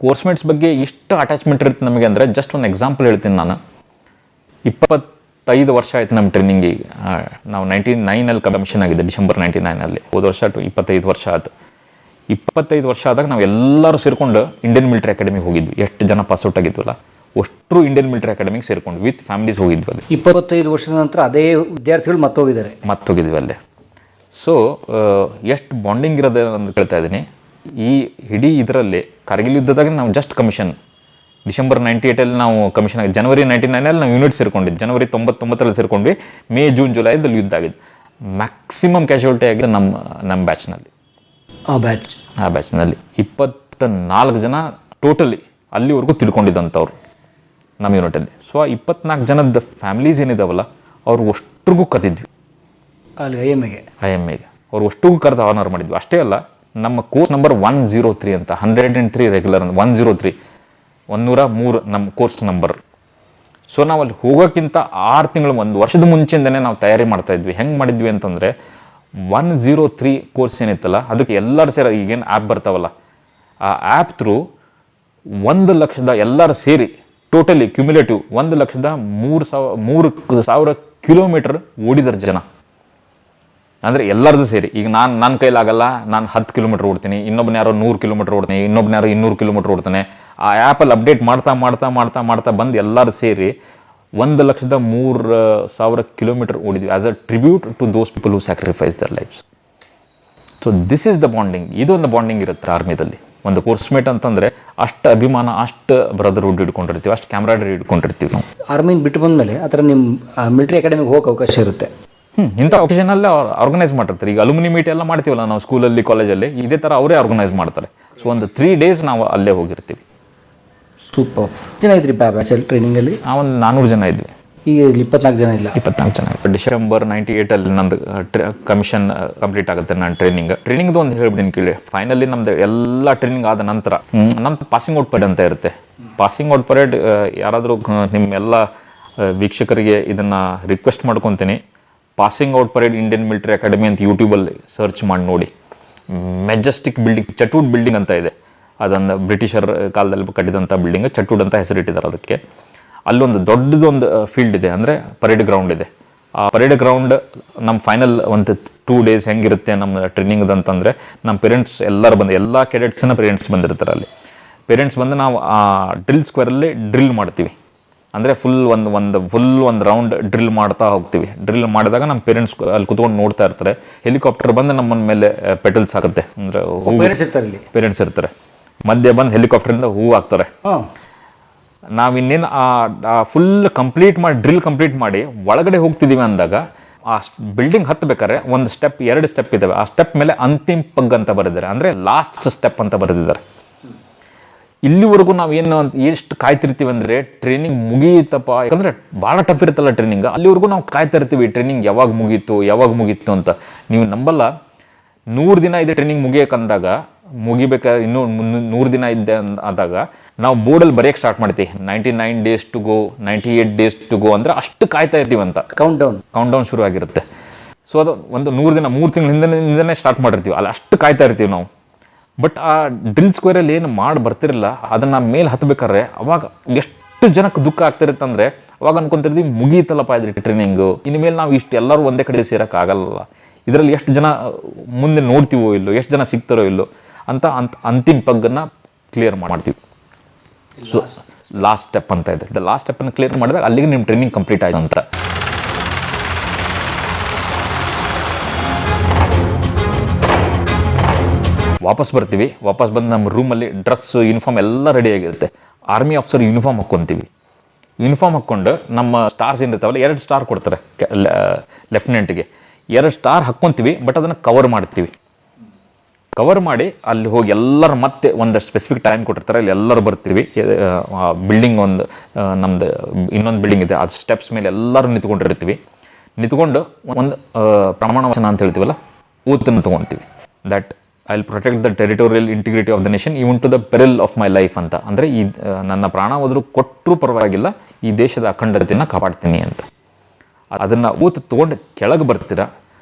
ಕೋರ್ಸ್ಮೇಟ್ಸ್ ಬಗ್ಗೆ ಇಷ್ಟು ಅಟ್ಯಾಚ್ಮೆಂಟ್ ಇರುತ್ತೆ ನಮಗೆ ಅಂದರೆ, ಜಸ್ಟ್ ಒಂದು ಎಕ್ಸಾಂಪಲ್ ಹೇಳ್ತೀನಿ ನಾನು. 25 ವರ್ಷ ಆಯ್ತು ನಮ್ಮ ಟ್ರೈನಿಂಗಿಗೆ. ನಾವು 99 ಕಮಿಷನ್ ಆಗಿದೆ, ಡಿಸೆಂಬರ್ 99 ಹೋದ ವರ್ಷ 25 ವರ್ಷ ಆಯ್ತು. 25 ವರ್ಷ ಆದಾಗ ನಾವು ಎಲ್ಲರೂ ಸೇರಿಕೊಂಡು ಇಂಡಿಯನ್ ಮಿಲಿಟರಿ ಅಕಾಡೆಮಿಗೆ ಹೋಗಿದ್ವಿ. ಎಷ್ಟು ಜನ ಪಾಸ್ಔಟ್ ಆಗಿದ್ವಲ್ಲ ಅಷ್ಟರು ಇಂಡಿಯನ್ ಮಿಲಿಟರಿ ಅಕಾಡೆಮಿಗೆ ಸೇರಿಕೊಂಡು ವಿತ್ ಫ್ಯಾಮಿಲೀಸ್ ಹೋಗಿದ್ವಿ. ಅಲ್ಲಿ 25 ವರ್ಷದ ನಂತರ ಅದೇ ವಿದ್ಯಾರ್ಥಿಗಳು ಮತ್ತೋಗಿದ್ವಿ ಅಲ್ಲೇ. ಸೊ ಎಷ್ಟು ಬಾಂಡಿಂಗ್ ಇರೋದು ಅಂತ ಕೇಳ್ತಾ ಇದ್ದೀನಿ. ಈ ಇಡೀ ಇದರಲ್ಲಿ ಕಾರ್ಗಿಲ್ ಯುದ್ಧದಾಗ ನಾವು ಜಸ್ಟ್ ಕಮಿಷನ್ ಡಿಸೆಂಬರ್ 98 ನಾವು ಕಮಿಷನ್ ಆಗಿದೆ. ಜನವರಿ 99 ನಾವು ಯೂನಿಟ್ ಸೇರ್ಕೊಂಡಿದ್ದು. ಜನವರಿ 99 ಸೇರ್ಕೊಂಡ್ವಿ. ಮೇ, ಜೂನ್, ಜುಲೈದಲ್ಲಿ ಯುದ್ಧ ಆಗಿದ್ದು. ಮ್ಯಾಕ್ಸಿಮಮ್ ಕ್ಯಾಶುಯಾಲಿಟಿ ಆಗಿದೆ ನಮ್ಮ ಬ್ಯಾಚ್ನಲ್ಲಿ. ಆ ಬ್ಯಾಚ್ನಲ್ಲಿ 24 ಜನ ಟೋಟಲಿ ಅಲ್ಲಿವರೆಗೂ ತಿಳ್ಕೊಂಡಿದ್ದಂಥವ್ರು ನಮ್ಮ ಯೂನಿಟಲ್ಲಿ. ಸೊ ಆ 24 ಜನದ ಫ್ಯಾಮಿಲೀಸ್ ಏನಿದಾವಲ್ಲ ಅವ್ರು ಅಷ್ಟ್ರಿಗೂ ಕರೆದಿದ್ವಿ ಅಲ್ಲಿ ಐ ಎಮ್ ಎಗೆ. ಅವ್ರು ಅಷ್ಟಿಗೂ ಕರೆದು ಆನರ್ ಮಾಡಿದ್ವಿ. ಅಷ್ಟೇ ಅಲ್ಲ, ನಮ್ಮ ಕೋರ್ಸ್ ನಂಬರ್ 103 ಅಂತ, 103 ರೆಗ್ಯುಲರ್ ಅಂತ, 103 ನಮ್ಮ ಕೋರ್ಸ್ ನಂಬರ್. ಸೊ ನಾವು ಅಲ್ಲಿ ಹೋಗೋಕ್ಕಿಂತ 6 ತಿಂಗಳು, 1 ವರ್ಷದ ಮುಂಚೆಯಿಂದನೇ ನಾವು ತಯಾರಿ ಮಾಡ್ತಾಯಿದ್ವಿ. ಹೆಂಗೆ ಮಾಡಿದ್ವಿ ಅಂತಂದರೆ 103 ಕೋರ್ಸ್ ಏನಿತ್ತಲ್ಲ ಅದಕ್ಕೆ ಎಲ್ಲರೂ ಸೇರಿ ಈಗೇನು ಆ್ಯಪ್ ಬರ್ತಾವಲ್ಲ ಆ ಆ್ಯಪ್ ಥ್ರೂ 1 ಲಕ್ಷದ ಎಲ್ಲರೂ ಸೇರಿ ಟೋಟಲಿ ಕ್ಯುಮ್ಯುಲೇಟಿವ್ 1,03,000 ಕಿಲೋಮೀಟರ್ ಓಡಿದಾರೆ ಜನ. ಅಂದರೆ ಎಲ್ಲರದು ಸೇರಿ. ಈಗ ನನ್ನ ಕೈಲಾಗಲ್ಲ, ನಾನು 10 ಕಿಲೋಮೀಟರ್ ಓಡ್ತೀನಿ, ಇನ್ನೊಬ್ಬನ ಯಾರೋ 100 ಕಿಲೋಮೀಟರ್ ಓಡ್ತೀನಿ, ಇನ್ನೊಬ್ಬನ ಯಾರೋ 200 ಕಿಲೋಮೀಟರ್ ಓಡ್ತಾನೆ. ಆ ಆ್ಯಪಲ್ಲಿ ಅಪ್ಡೇಟ್ ಮಾಡ್ತಾ ಬಂದು ಎಲ್ಲರೂ ಸೇರಿ 1,03,000 ಕಿಲೋಮೀಟರ್ ಓಡಿದ್ವಿ as a tribute to those people who sacrifice their lives. So this is the bonding. ಇದೊಂದು ಬಾಂಡಿಂಗ್ ಇರುತ್ತೆ ಆರ್ಮಿದಲ್ಲಿ. ಒಂದು ಕೋರ್ಸ್ಮೇಟ್ ಅಂತಂದರೆ ಅಷ್ಟು ಅಭಿಮಾನ, ಅಷ್ಟು ಬ್ರದರ್ಹುಡ್ ಇಟ್ಕೊಂಡಿರ್ತೀವಿ, ಅಷ್ಟು ಕ್ಯಾಮ್ರಾಡರಿ ಇಟ್ಕೊಂಡಿರ್ತೀವಿ ನಾವು. ಆರ್ಮಿನ ಬಿಟ್ಟು ಬಂದಮೇಲೆ ಆ ಥರ ನಿಮ್ಮ ಮಿಲಿಟರಿ ಅಕಾಡೆಮಿಗೆ ಹೋಗೋಕೆ ಅವಕಾಶ ಇರುತ್ತೆ. ಇಂಥ ಒಕೇಶನಲ್ಲೇ ಆರ್ಗನೈಸ್ ಮಾಡಿರ್ತಾರೆ. ಈಗ ಅಲುಮಿನಿ ಮೀಟ್ ಎಲ್ಲ ಮಾಡ್ತೀವಲ್ಲ ನಾವು ಸ್ಕೂಲಲ್ಲಿ, ಕಾಲೇಜಲ್ಲಿ, ಇದೇ ಥರ ಅವರೇ ಆರ್ಗನೈಸ್ ಮಾಡ್ತಾರೆ. ಸೊ ಒಂದು 3 days ನಾವು ಅಲ್ಲೇ ಹೋಗಿರ್ತೀವಿ. ಸೂಪರ್. ಜನ ಇದ್ರಿ ಬ್ಯಾಚಲ್ಲಿ ಟ್ರೈನಿಂಗಲ್ಲಿ? ಆ ಒಂದು 400 ಜನ ಇದ್ವಿ. ಈಗ ಇಲ್ಲಿ 24 ಜನ ಇಲ್ಲ? 24 ಜನ. ಡಿಸೆಂಬರ್ 98 ನಂದು ಕಮಿಷನ್ ಕಂಪ್ಲೀಟ್ ಆಗುತ್ತೆ. ನನ್ನ ಟ್ರೈನಿಂಗ್ದು ಒಂದು ಹೇಳ್ಬಿಡ್ತೀನಿ ಕೇಳಿ. ಫೈನಲಿ ನಮ್ದು ಎಲ್ಲ ಟ್ರೈನಿಂಗ್ ಆದ ನಂತರ ನಮ್ದು ಪಾಸಿಂಗ್ ಔಟ್ ಪರೇಡ್ ಅಂತ ಇರುತ್ತೆ. ಪಾಸಿಂಗ್ ಔಟ್ ಪರೇಡ್ ಯಾರಾದರೂ ನಿಮ್ಮೆಲ್ಲ ವೀಕ್ಷಕರಿಗೆ ಇದನ್ನು ರಿಕ್ವೆಸ್ಟ್ ಮಾಡ್ಕೊತೀನಿ, passing out parade Indian military academy ಅಂತ ಯೂಟ್ಯೂಬಲ್ಲಿ ಸರ್ಚ್ ಮಾಡಿ ನೋಡಿ. ಮೆಜೆಸ್ಟಿಕ್ ಬಿಲ್ಡಿಂಗ್, ಚಟ್ವುಡ್ ಬಿಲ್ಡಿಂಗ್ ಅಂತ ಇದೆ. ಅದೊಂದು ಬ್ರಿಟಿಷರ್ ಕಾಲದಲ್ಲಿ ಕಟ್ಟಿದಂಥ ಬಿಲ್ಡಿಂಗ್, ಚಟ್ವುಡ್ ಅಂತ ಹೆಸರಿಟ್ಟಿದ್ದಾರೆ ಅದಕ್ಕೆ. ಅಲ್ಲೊಂದು ದೊಡ್ಡದೊಂದು ಫೀಲ್ಡ್ ಇದೆ, ಅಂದರೆ ಪರೇಡ್ ಗ್ರೌಂಡ್ ಇದೆ. ಆ ಪರೇಡ್ ಗ್ರೌಂಡ್ ನಮ್ಮ ಫೈನಲ್ ಒಂದು 2 days ಹೆಂಗಿರುತ್ತೆ ನಮ್ಮ ಟ್ರೈನಿಂಗ್ದು ಅಂತಂದರೆ, ನಮ್ಮ ಪೇರೆಂಟ್ಸ್ ಎಲ್ಲರೂ ಬಂದು, ಎಲ್ಲ ಕೆಡೆಟ್ಸಿನ ಪೇರೆಂಟ್ಸ್ ಬಂದಿರ್ತಾರೆ. ಅಲ್ಲಿ ಪೇರೆಂಟ್ಸ್ ಬಂದು ನಾವು ಆ ಡ್ರಿಲ್ ಸ್ಕ್ವೇರಲ್ಲಿ ಡ್ರಿಲ್ ಮಾಡ್ತೀವಿ. ಅಂದರೆ ಫುಲ್ ಒಂದು ರೌಂಡ್ ಡ್ರಿಲ್ ಮಾಡ್ತಾ ಹೋಗ್ತೀವಿ. ಡ್ರಿಲ್ ಮಾಡಿದಾಗ ನಮ್ಮ ಪೇರೆಂಟ್ಸ್ ಅಲ್ಲಿ ಕುತ್ಕೊಂಡು ನೋಡ್ತಾ ಇರ್ತಾರೆ. ಹೆಲಿಕಾಪ್ಟರ್ ಬಂದು ನಮ್ಮ ಮೇಲೆ ಪೆಟಲ್ಸ್ ಹಾಕುತ್ತೆ, ಅಂದರೆ ಪೇರೆಂಟ್ಸ್ ಇರ್ತಾರೆ. ಮಧ್ಯೆ ಬಂದು ಹೆಲಿಕಾಪ್ಟರಿಂದ ಹೂವು ಹಾಕ್ತಾರೆ. ನಾವಿನ್ನೇನು ಫುಲ್ ಡ್ರಿಲ್ ಕಂಪ್ಲೀಟ್ ಮಾಡಿ ಒಳಗಡೆ ಹೋಗ್ತಿದ್ದೀವಿ ಅಂದಾಗ, ಆ ಬಿಲ್ಡಿಂಗ್ ಹತ್ತಬೇಕಾದ್ರೆ ಒಂದು ಸ್ಟೆಪ್, 2 ಸ್ಟೆಪ್ ಇದ್ದಾವೆ. ಆ ಸ್ಟೆಪ್ ಮೇಲೆ ಅಂತಿಮ್ ಪಗ್ ಅಂತ ಬರೆದಿದ್ದಾರೆ, ಅಂದರೆ ಲಾಸ್ಟ್ ಸ್ಟೆಪ್ ಅಂತ ಬರೆದಿದ್ದಾರೆ. ಇಲ್ಲಿವರೆಗೂ ನಾವು ಏನು ಎಷ್ಟು ಕಾಯ್ತಿರ್ತೀವಿ ಅಂದರೆ, ಟ್ರೈನಿಂಗ್ ಮುಗಿಯಿತಪ್ಪ, ಯಾಕಂದರೆ ಭಾಳ ಟಫ್ ಇರುತ್ತಲ್ಲ ಟ್ರೈನಿಂಗ್. ಅಲ್ಲಿವರೆಗೂ ನಾವು ಕಾಯ್ತಾ ಇರ್ತೀವಿ, ಟ್ರೈನಿಂಗ್ ಯಾವಾಗ ಮುಗೀತು ಅಂತ. ನೀವು ನಂಬಲ್ಲ, 100 ದಿನ ಇದೆ ಟ್ರೈನಿಂಗ್ ಮುಗಿಯೋಕಂದಾಗ, ಮುಗಿಬೇಕಾದ್ರೆ ಇನ್ನೂ 100 ದಿನ ಇದ್ದೆ ಆದಾಗ ನಾವು ಬೋರ್ಡಲ್ಲಿ ಬರೆಯೋಕ್ಕೆ ಸ್ಟಾರ್ಟ್ ಮಾಡ್ತೀವಿ. 99 days to go, 98 days to go, ಅಂದರೆ ಅಷ್ಟು ಕಾಯ್ತಾ ಇರ್ತೀವಿ ಅಂತ. ಕೌಂಟ್ ಡೌನ್ ಶುರು ಆಗಿರುತ್ತೆ. ಸೊ ಅದು ಒಂದು 100 ದಿನ, 3 ತಿಂಗಳ ಹಿಂದೆ ಸ್ಟಾರ್ಟ್ ಮಾಡಿರ್ತೀವಿ. ಅಲ್ಲಿ ಅಷ್ಟು ಕಾಯ್ತಾ ಇರ್ತೀವಿ ನಾವು. ಬಟ್ ಆ ಡ್ರಿಲ್ ಸ್ಕ್ವೇರಲ್ಲಿ ಏನು ಮಾಡಿ ಬರ್ತಿರಲಿಲ್ಲ, ಅದನ್ನು ಮೇಲೆ ಹತ್ತಬೇಕಾದ್ರೆ ಅವಾಗ ಎಷ್ಟು ಜನಕ್ಕೆ ದುಃಖ ಆಗ್ತಿರುತ್ತೆ ಅಂದರೆ, ಅವಾಗ ಅನ್ಕೊಂತಿರ್ತೀವಿ ಮುಗೀತಲ್ಲಪ್ಪ ಇದ್ರಿ ಟ್ರೈನಿಂಗು, ಇನ್ಮೇಲೆ ನಾವು ಇಷ್ಟು ಎಲ್ಲರೂ ಒಂದೇ ಕಡೆ ಸೇರೋಕ್ಕಾಗಲ್ಲ, ಇದರಲ್ಲಿ ಎಷ್ಟು ಜನ ಮುಂದೆ ನೋಡ್ತೀವೋ ಇಲ್ಲೋ, ಎಷ್ಟು ಜನ ಸಿಗ್ತಾರೋ ಇಲ್ಲೋ ಅಂತ ಅಂತಿಮ ಪಗ್ಗನ್ನು ಕ್ಲಿಯರ್ ಮಾಡ್ತೀವಿ. ಸೊ ಲಾಸ್ಟ್ ಸ್ಟೆಪ್ ಅಂತ ಇದೆ. ಲಾಸ್ಟ್ ಸ್ಟೆಪ್ಪನ್ನು ಕ್ಲಿಯರ್ ಮಾಡಿದಾಗ ಅಲ್ಲಿಗೆ ನಿಮ್ಮ ಟ್ರೈನಿಂಗ್ ಕಂಪ್ಲೀಟ್ ಆಯ್ತು ಅಂತ. ವಾಪಸ್ ಬರ್ತೀವಿ. ವಾಪಸ್ ಬಂದು ನಮ್ಮ ರೂಮಲ್ಲಿ ಡ್ರೆಸ್, ಯೂನಿಫಾರ್ಮ್ ಎಲ್ಲ ರೆಡಿ ಆಗಿರುತ್ತೆ. ಆರ್ಮಿ ಆಫೀಸರ್ ಯೂನಿಫಾರ್ಮ್ ಹಾಕ್ಕೊತೀವಿ. ಯೂನಿಫಾರ್ಮ್ ಹಾಕ್ಕೊಂಡು ನಮ್ಮ ಸ್ಟಾರ್ಸ್ ಏನಿರ್ತಾವಲ್ಲ, 2 ಸ್ಟಾರ್ ಕೊಡ್ತಾರೆ ಲೆಫ್ಟಿನೆಂಟ್ಗೆ. 2 ಸ್ಟಾರ್ ಹಾಕ್ಕೊತೀವಿ. ಬಟ್ ಅದನ್ನು ಕವರ್ ಮಾಡಿ ಅಲ್ಲಿ ಹೋಗಿ ಎಲ್ಲರೂ ಮತ್ತೆ ಒಂದು ಸ್ಪೆಸಿಫಿಕ್ ಟೈಮ್ ಕೊಟ್ಟಿರ್ತಾರೆ, ಅಲ್ಲಿ ಎಲ್ಲರೂ ಬರ್ತೀವಿ. ಬಿಲ್ಡಿಂಗ್ ನಮ್ಮದು ಇನ್ನೊಂದು ಬಿಲ್ಡಿಂಗ್ ಇದೆ, ಅದು ಸ್ಟೆಪ್ಸ್ ಮೇಲೆ ಎಲ್ಲರೂ ನಿಂತ್ಕೊಂಡಿರ್ತೀವಿ. ನಿಂತ್ಕೊಂಡು ಒಂದು ಪ್ರಮಾಣ ವಚನ ಅಂತ ಹೇಳ್ತೀವಲ್ಲ, ಓತನ್ನು ತೊಗೊತೀವಿ. That I will protect the territorial integrity of the nation even to the peril of my life ಅಂತ. ಅಂದರೆ ಈ ನನ್ನ ಪ್ರಾಣ ಹೋದರೂ ಕೊಟ್ಟರೂ ಪರವಾಗಿಲ್ಲ, ಈ ದೇಶದ ಅಖಂಡತೆಯನ್ನು ಕಾಪಾಡ್ತೀನಿ ಅಂತ. ಅದನ್ನು ಊತು ತೊಗೊಂಡು ಕೆಳಗೆ ಬರ್ತೀರಾ.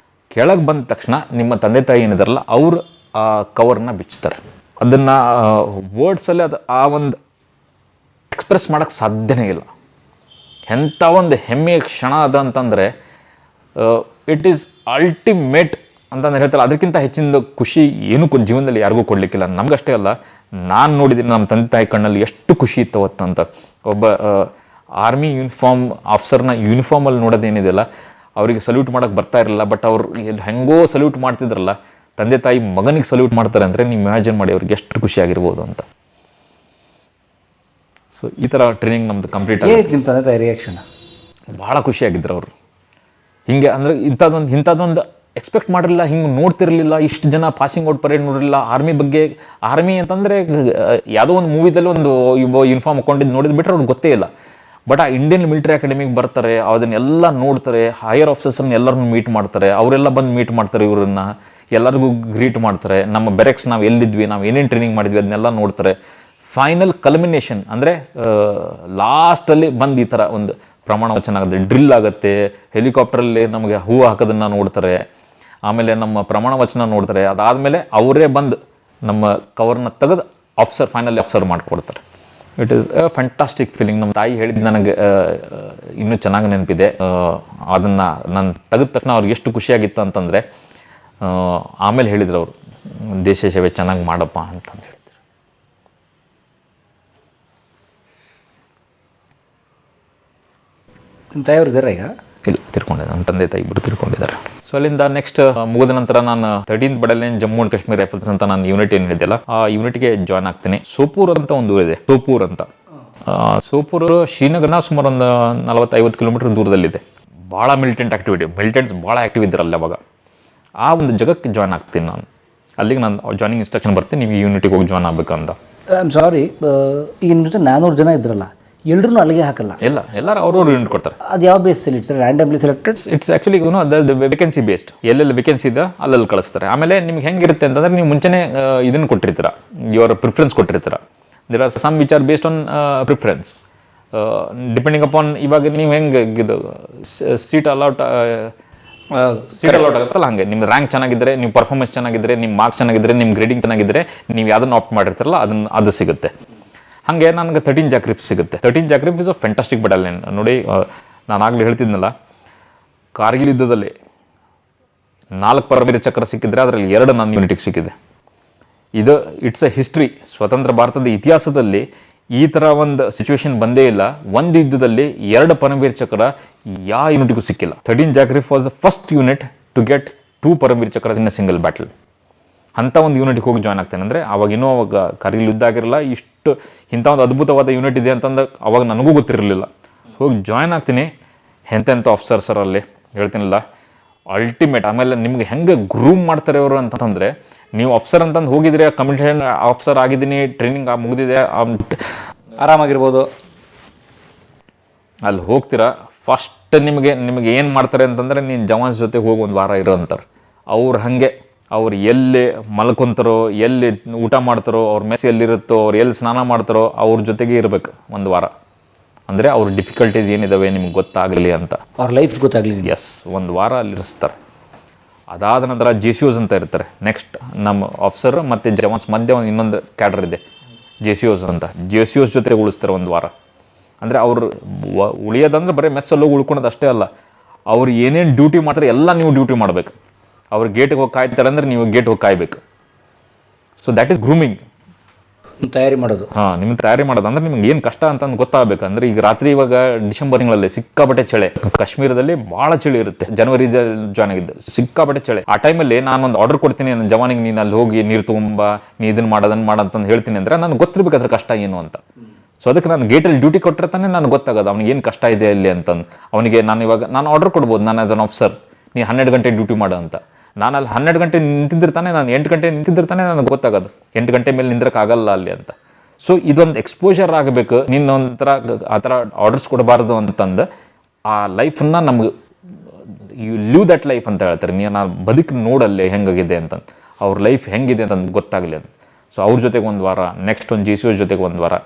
ಕೆಳಗೆ ಬಂದ ತಕ್ಷಣ ನಿಮ್ಮ ತಂದೆ ತಾಯಿ ಏನಿದಾರಲ್ಲ, ಅವರು ಆ ಕವರ್ನ ಬಿಚ್ತಾರೆ. ಅದನ್ನು ವರ್ಡ್ಸಲ್ಲಿ ಆ ಒಂದು ಎಕ್ಸ್ಪ್ರೆಸ್ ಮಾಡೋಕ್ಕೆ ಸಾಧ್ಯನೇ ಇಲ್ಲ. ಎಂಥ ಒಂದು ಹೆಮ್ಮೆಯ ಕ್ಷಣ ಅದ ಅಂತಂದರೆ, ಇಟ್ ಈಸ್ ಅಲ್ಟಿಮೇಟ್ ಅಂತಂದ್ರೆ ಹೇಳ್ತಾರೆ. ಅದಕ್ಕಿಂತ ಹೆಚ್ಚಿನ ಖುಷಿ ಏನೂ ಜೀವನದಲ್ಲಿ ಯಾರಿಗೂ ಕೊಡಲಿಕ್ಕಿಲ್ಲ. ನಮಗಷ್ಟೇ ಅಲ್ಲ, ನಾನು ನೋಡಿದ್ದೀನಿ ನಮ್ಮ ತಂದೆ ತಾಯಿ ಕಣ್ಣಲ್ಲಿ ಎಷ್ಟು ಖುಷಿ ಇತ್ತು ಅವತ್ತಂತ. ಒಬ್ಬ ಆರ್ಮಿ ಯೂನಿಫಾರ್ಮ್ ಆಫೀಸರ್ನ ಯೂನಿಫಾರ್ಮಲ್ಲಿ ನೋಡೋದೇನಿದೆಯಲ್ಲ, ಅವರಿಗೆ ಸಲ್ಯೂಟ್ ಮಾಡೋಕ್ಕೆ ಬರ್ತಾ ಇರಲಿಲ್ಲ. ಬಟ್ ಅವ್ರು ಹೆಂಗೋ ಸಲ್ಯೂಟ್ ಮಾಡ್ತಿದ್ರಲ್ಲ, ತಂದೆ ತಾಯಿ ಮಗನಿಗೆ ಸಲ್ಯೂಟ್ ಮಾಡ್ತಾರೆ ಅಂದರೆ ನೀವು ಇಮ್ಯಾಜಿನ್ ಮಾಡಿ ಅವ್ರಿಗೆ ಎಷ್ಟು ಖುಷಿ ಆಗಿರ್ಬೋದು ಅಂತ. ಸೊ ಈ ಥರ ಟ್ರೈನಿಂಗ್ ನಮ್ದು ಕಂಪ್ಲೀಟ್ ಆಗಿ ನಿಮ್ಮ ತಂದೆ ತಾಯಿ ರಿಯಾಕ್ಷನ್ ಭಾಳ ಖುಷಿಯಾಗಿದ್ರು ಅವರು. ಹಿಂಗೆ ಅಂದರೆ ಇಂಥದ್ದೊಂದು ಎಕ್ಸ್ಪೆಕ್ಟ್ ಮಾಡಿರಲಿಲ್ಲ, ಹಿಂಗೆ ನೋಡ್ತಿರಲಿಲ್ಲ. ಇಷ್ಟು ಜನ ಪಾಸಿಂಗ್ ಔಟ್ ಪರೇಡ್ ನೋಡಿರಲಿಲ್ಲ. ಆರ್ಮಿ ಅಂತಂದರೆ ಯಾವುದೋ ಒಂದು ಮೂವಿದಲ್ಲಿ ಒಂದು ಯೂನಿಫಾರ್ಮ್ ಹಾಕೊಂಡಿದ್ದು ನೋಡಿದ್ ಬಿಟ್ಟರೆ ಅವ್ರಿಗೆ ಗೊತ್ತೇ ಇಲ್ಲ. ಬಟ್ ಆ ಇಂಡಿಯನ್ ಮಿಲಿಟರಿ ಅಕಾಡೆಮಿಗೆ ಬರ್ತಾರೆ, ಅದನ್ನೆಲ್ಲ ನೋಡ್ತಾರೆ, ಹೈಯರ್ ಆಫೀಸರ್ಸ್ನ ಎಲ್ಲರನ್ನೂ ಮೀಟ್ ಮಾಡ್ತಾರೆ. ಅವರೆಲ್ಲ ಬಂದು ಮೀಟ್ ಮಾಡ್ತಾರೆ, ಇವರನ್ನು ಎಲ್ಲರಿಗೂ ಗ್ರೀಟ್ ಮಾಡ್ತಾರೆ. ನಮ್ಮ ಬೆರೆಕ್ಸ್ ನಾವು ಎಲ್ಲಿದ್ವಿ, ನಾವು ಏನೇನು ಟ್ರೈನಿಂಗ್ ಮಾಡಿದ್ವಿ ಅದನ್ನೆಲ್ಲ ನೋಡ್ತಾರೆ. ಫೈನಲ್ ಕಲ್ಮಿನೇಷನ್ ಅಂದರೆ ಲಾಸ್ಟಲ್ಲಿ ಬಂದು ಈ ಥರ ಒಂದು ಪ್ರಮಾಣ ವಚನ ಆಗುತ್ತೆ, ಡ್ರಿಲ್ ಆಗುತ್ತೆ. ಹೆಲಿಕಾಪ್ಟ್ರಲ್ಲಿ ನಮಗೆ ಹೂವು ಹಾಕೋದನ್ನು ನೋಡ್ತಾರೆ. ಆಮೇಲೆ ನಮ್ಮ ಪ್ರಮಾಣ ವಚನ ನೋಡ್ತಾರೆ. ಅದಾದಮೇಲೆ ಅವರೇ ಬಂದು ನಮ್ಮ ಕವರ್ನ ತೆಗೆದು ಫೈನಲಿ ಆಫೀಸರ್ ಮಾಡಿಕೊಡ್ತಾರೆ. It is A fantastic feeling. ನಮ್ಮ ತಾಯಿ ಹೇಳಿದ್ದು ನನಗೆ ಇನ್ನೂ ಚೆನ್ನಾಗಿ ನೆನಪಿದೆ. ಅದನ್ನು ನಾನು ತೆಗೆದ ತಕ್ಷಣ ಅವ್ರಿಗೆ ಎಷ್ಟು ಖುಷಿಯಾಗಿತ್ತು ಅಂತಂದರೆ, ಆಮೇಲೆ ಹೇಳಿದ್ರು ಅವರು, ದೇಶ ಸೇವೆ ಚೆನ್ನಾಗಿ ಮಾಡಪ್ಪ ಅಂತಂದು ಹೇಳಿದ್ರು. ನಿಮ್ಮ ತಾಯಿಯವ್ರಿಗಾರ ಈಗ ಇಲ್ಲ, ತಿರ್ಕೊಂಡಿದ್ದಾರೆ. ನಮ್ಮ ತಂದೆ ತಾಯಿ ಇಬ್ಬರು ತಿರ್ಕೊಂಡಿದ್ದಾರೆ. ಸೊ ಅಲ್ಲಿಂದ ನೆಕ್ಸ್ಟ್ ಮುಗಿದ ನಂತರ ನಾನು 13th battalion Jammu and Kashmir rifles ಅಂತ ನಾನು ಯೂನಿಟ್ ಏನು ಹೇಳಿದೆಯಲ್ಲ, ಆ ಯೂನಿಟ್ಗೆ ಜಾಯ್ನ್ ಆಗ್ತೀನಿ. ಸೋಪೂರ್ ಅಂತ ಒಂದು ಊರಿದೆ, ಸೋಪೂರ್ ಅಂತ. ಸೋಪೂರ್ ಶ್ರೀನಗರ್ನ ಸುಮಾರು ಒಂದು 40-50 ಕಿಲೋಮೀಟರ್ ದೂರದಲ್ಲಿದೆ. ಭಾಳ ಮಿಲಿಟೆಂಟ್ಸ್ ಭಾಳ ಆ್ಯಕ್ಟಿವ್ ಇದ್ದಾರಲ್ಲ ಅವಾಗ. ಆ ಒಂದು ಜಾಗಕ್ಕೆ ಜಾಯ್ನ್ ಆಗ್ತೀನಿ ನಾನು. ಅಲ್ಲಿಗೆ ನಾನು ಜಾಯ್ನಿಂಗ್ ಇನ್ಸ್ಟ್ರಕ್ಷನ್ ಬರ್ತೀನಿ, ನೀವು ಈ ಯೂನಿಟಿಗೆ ಹೋಗಿ ಜಾಯ್ನ್ ಆಗಬೇಕಂತ. ಐ ಆಮ್ ಸಾರಿ, ಈಗ ನಿಮ್ಮ ಜೊತೆ 400 ಜನ ಇದ್ರಲ್ಲ, ಎಲ್ಲರೂ ಅಲ್ಲಿಗೆ ಹಾಕಲ್ಲ. ಎಲ್ಲರೂ ಅವ್ರವ್ರು ಯೂನಿಟ್ ಕೊಡ್ತಾರೆ. ಅದು ಯಾವ ಬೇಸಲ್ಲಿ it's randomly selected? It's actually vacancy based. ಎಲ್ಲೆಲ್ಲಿ ವೇಕೆನ್ಸಿ ಇದೆ ಅಲ್ಲಲ್ಲಿ ಕಳಿಸ್ತಾರೆ. ಆಮೇಲೆ ನಿಮ್ಗೆ ಹೆಂಗಿರುತ್ತೆ ಅಂತಂದ್ರೆ ನೀವು ಮುಂಚೆನೇ ಇದನ್ನು ಕೊಟ್ಟಿರ್ತೀರ, ಯುವರ್ ಪ್ರಿಫರೆನ್ಸ್ ಕೊಟ್ಟಿರ್ತೀರ. There are some which are based on preference depending upon. ಇವಾಗ ನೀವು ಹೆಂಗೆ ಇದು ಸೀಟ್ ಅಲೌಟ್ ಆಗುತ್ತಲ್ಲ, ಹಾಗೆ ನಿಮ್ಮ ರ್ಯಾಂಕ್ ಚೆನ್ನಾಗಿದ್ದರೆ, ನಿಮ್ಮ ಪರ್ಫಾರ್ಮೆನ್ಸ್ ಚೆನ್ನಾಗಿದ್ದರೆ, ನಿಮ್ಮ ಮಾರ್ಕ್ಸ್ ಚೆನ್ನಾಗಿದ್ದರೆ, ನಿಮ್ಮ ಗ್ರೇಡಿಂಗ್ ಚೆನ್ನಾಗಿದ್ದರೆ, ನೀವು ಯಾವುದನ್ನು ಆಪ್ಟ್ ಮಾಡಿರ್ತಾರಲ್ಲ ಅದು ಸಿಗುತ್ತೆ. ಹಾಗೆ ನನಗೆ 13 ಜಾಕ್ರಿಫ್ ಸಿಗುತ್ತೆ. 13 ಜಾಕ್ರಿಫ್ ಇಸ್ ಅ ಫ್ಯಾಂಟಾಸ್ಟಿಕ್ ಬಟಾಲಿಯನ್. ನೋಡಿ, ನಾನು ಆಗಲೇ ಹೇಳ್ತಿದ್ನಲ್ಲ, ಕಾರ್ಗಿಲ್ ಯುದ್ಧದಲ್ಲಿ 4 ಪರಮವೀರ ಚಕ್ರ ಸಿಕ್ಕಿದ್ರೆ ಅದರಲ್ಲಿ 2 ನನ್ನ ಯೂನಿಟಿಗೆ ಸಿಕ್ಕಿದೆ. ಇದು ಇಟ್ಸ್ ಅ ಹಿಸ್ಟ್ರಿ. ಸ್ವತಂತ್ರ ಭಾರತದ ಇತಿಹಾಸದಲ್ಲಿ ಈ ಥರ ಒಂದು ಸಿಚುವೇಶನ್ ಬಂದೇ ಇಲ್ಲ. ಒಂದು ಯುದ್ಧದಲ್ಲಿ 2 ಪರಮವೀರ ಚಕ್ರ ಯಾವ ಯೂನಿಟಿಗೂ ಸಿಕ್ಕಿಲ್ಲ. 13 JAK RIF was the first unit to get 2 Paramvir Chakra in a single battle. ಅಂಥ ಒಂದು ಯೂನಿಟ್ಗೆ ಹೋಗಿ ಜಾಯ್ನ್ ಆಗ್ತೇನೆ ಅಂದರೆ ಅವಾಗ ಕಾರ್ಗಿಲ್ ಯುದ್ಧ ಆಗಿರಲ್ಲ, ಇಷ್ಟು ಇಂಥ ಒಂದು ಅದ್ಭುತವಾದ ಯೂನಿಟ್ ಇದೆ ಅಂತಂದು ಅವಾಗ ನನಗೂ ಗೊತ್ತಿರಲಿಲ್ಲ. ಹೋಗಿ ಜಾಯ್ನ್ ಆಗ್ತೀನಿ. ಎಂತೆಂಥ ಆಫೀಸರ್ಸರಲ್ಲಿ ಹೇಳ್ತೀನಿಲ್ಲ, ಅಲ್ಟಿಮೇಟ್. ಆಮೇಲೆ ನಿಮ್ಗೆ ಹೆಂಗೆ ಗ್ರೂಮ್ ಮಾಡ್ತಾರೆ ಅವರು ಅಂತಂದರೆ, ನೀವು ಆಫೀಸರ್ ಅಂತಂದು ಹೋಗಿದ್ರೆ, ಕಮಿಷನ್ ಆಫೀಸರ್ ಆಗಿದ್ದೀನಿ, ಟ್ರೈನಿಂಗ್ ಮುಗಿದಿದೆ, ಆರಾಮಾಗಿರ್ಬೋದು. ಅಲ್ಲಿ ಹೋಗ್ತೀರಾ, ಫಸ್ಟ್ ನಿಮಗೆ ಏನು ಮಾಡ್ತಾರೆ ಅಂತಂದರೆ, ನೀನು ಜವಾನ್ಸ್ ಜೊತೆ ಹೋಗಿ 1 ವಾರ ಇರೋ ಅಂತಾರೆ. ಅವ್ರು ಹಾಗೆ ಅವ್ರು ಎಲ್ಲಿ ಮಲ್ಕೊತಾರೋ, ಎಲ್ಲಿ ಊಟ ಮಾಡ್ತಾರೋ, ಅವ್ರ ಮೆಸ್ ಎಲ್ಲಿರುತ್ತೋ, ಅವ್ರು ಎಲ್ಲಿ ಸ್ನಾನ ಮಾಡ್ತಾರೋ ಅವ್ರ ಜೊತೆಗೆ ಇರಬೇಕು 1 ವಾರ. ಅಂದರೆ ಅವ್ರ ಡಿಫಿಕಲ್ಟೀಸ್ ಏನಿದಾವೆ ನಿಮ್ಗೆ ಗೊತ್ತಾಗಲಿ ಅಂತ, ಅವ್ರ ಲೈಫ್ ಗೊತ್ತಾಗಲಿ. ಎಸ್, 1 ವಾರ ಅಲ್ಲಿರಿಸ್ತಾರೆ. ಅದಾದ ನಂತರ JCOs ಅಂತ ಇರ್ತಾರೆ. ನೆಕ್ಸ್ಟ್ ನಮ್ಮ ಆಫೀಸರ್ ಮತ್ತು ಜವಾನ್ಸ್ ಮಧ್ಯೆ ಇನ್ನೊಂದು ಕ್ಯಾಡರ್ ಇದೆ, JCOs ಅಂತ. JCOs ಜೊತೆ ಉಳಿಸ್ತಾರೆ 1 ವಾರ. ಅಂದರೆ ಅವ್ರು ಉಳಿಯೋದಂದ್ರೆ ಬರೀ ಮೆಸ್ಸಲ್ಲಿ ಉಳ್ಕೊಳೋದು ಅಷ್ಟೇ ಅಲ್ಲ, ಅವ್ರು ಏನೇನು ಡ್ಯೂಟಿ ಮಾಡ್ತಾರೆ ಎಲ್ಲ ನೀವು ಡ್ಯೂಟಿ ಮಾಡಬೇಕು. ಅವ್ರು ಗೇಟಿಗೆ ಹೋಗಿ ಕಾಯ್ತಾರೆ ಅಂದರೆ ನೀವು ಗೇಟ್ ಹೋಗಿ ಕಾಯಬೇಕು. So that is grooming. ತಯಾರಿ ಮಾಡೋದು. ನಿಮ್ಗೆ ತಯಾರಿ ಮಾಡೋದು ಅಂದರೆ ನಿಮ್ಗೆ ಏನು ಕಷ್ಟ ಅಂತಂದು ಗೊತ್ತಾಗಬೇಕು. ಅಂದರೆ ಈಗ ರಾತ್ರಿ, ಇವಾಗ ಡಿಸೆಂಬರ್ ತಿಂಗಳಲ್ಲಿ ಸಿಕ್ಕಾಪಟ್ಟೆ ಚಳಿ, ಕಾಶ್ಮೀರದಲ್ಲಿ ಭಾಳ ಚಳಿ ಇರುತ್ತೆ. ಜನವರಿ ಜಾಯ್ನ್ ಆಗಿದ್ದು, ಸಿಕ್ಕಾಪಟ್ಟೆ ಚಳಿ. ಆ ಟೈಮಲ್ಲಿ ನಾನು ಒಂದು ಆರ್ಡರ್ ಕೊಡ್ತೀನಿ ನನ್ನ ಜವಾನಿಗೆ, ನೀನು ಅಲ್ಲಿ ಹೋಗಿ ನೀರು ತೊಗೊಂಬ, ನೀ ಇದನ್ನು ಮಾಡೋದನ್ನು ಮಾಡಂತಂದು ಹೇಳ್ತೀನಿ ಅಂದರೆ ನನಗೆ ಗೊತ್ತಿರ್ಬೇಕು ಅದ್ರ ಕಷ್ಟ ಏನು ಅಂತ. ಸೊ ಅದಕ್ಕೆ ನಾನು ಗೇಟಲ್ಲಿ ಡ್ಯೂಟಿ ಕೊಟ್ಟಿರ್ತಾನೆ, ನನಗೆ ಗೊತ್ತಾಗೋದು ಅವ್ನಿಗೆ ಏನು ಕಷ್ಟ ಇದೆ ಅಲ್ಲಿ ಅಂತಂದು. ಅವನಿಗೆ ನಾನು ಆರ್ಡರ್ ಕೊಡ್ಬೋದು, ನಾನು ಆ್ಯಸ್ ಅನ್ ಆಫೀಸರ್, ನೀ 12 ಗಂಟೆ ಡ್ಯೂಟಿ ಮಾಡು ಅಂತ. ನಾನು ಅಲ್ಲಿ 12 ಗಂಟೆ ನಿಂತಿದ್ದಿರ್ತಾನೆ, ನಾನು 8 ಗಂಟೆ ನಿಂತಿದ್ದಿರ್ತಾನೆ, ನನಗೆ ಗೊತ್ತಾಗೋದು 8 ಗಂಟೆ ಮೇಲೆ ನಿಂದ್ರಕ್ಕಾಗಲ್ಲ ಅಲ್ಲಿ ಅಂತ. ಸೊ ಇದೊಂದು ಎಕ್ಸ್ಪೋಜರ್ ಆಗಬೇಕು. ನೀನೊಂಥರ ಆ ಥರ ಆರ್ಡರ್ಸ್ ಕೊಡಬಾರ್ದು ಅಂತಂದು ಆ ಲೈಫನ್ನು ನಮ್ಗೆ ಯು ಲಿವ್ ದಟ್ ಲೈಫ್ ಅಂತ ಹೇಳ್ತಾರೆ. ನೀನು ಬದುಕು ನೋಡಲ್ಲೇ ಹೆಂಗಾಗಿದೆ ಅಂತಂದು, ಅವ್ರ ಲೈಫ್ ಹೆಂಗಿದೆ ಅಂತಂದು ಗೊತ್ತಾಗಲಿ ಅಂತ. ಸೊ ಅವ್ರ ಜೊತೆಗೆ 1 ವಾರ, ನೆಕ್ಸ್ಟ್ ಒಂದು JCOs ಜೊತೆಗೆ 1 ವಾರ,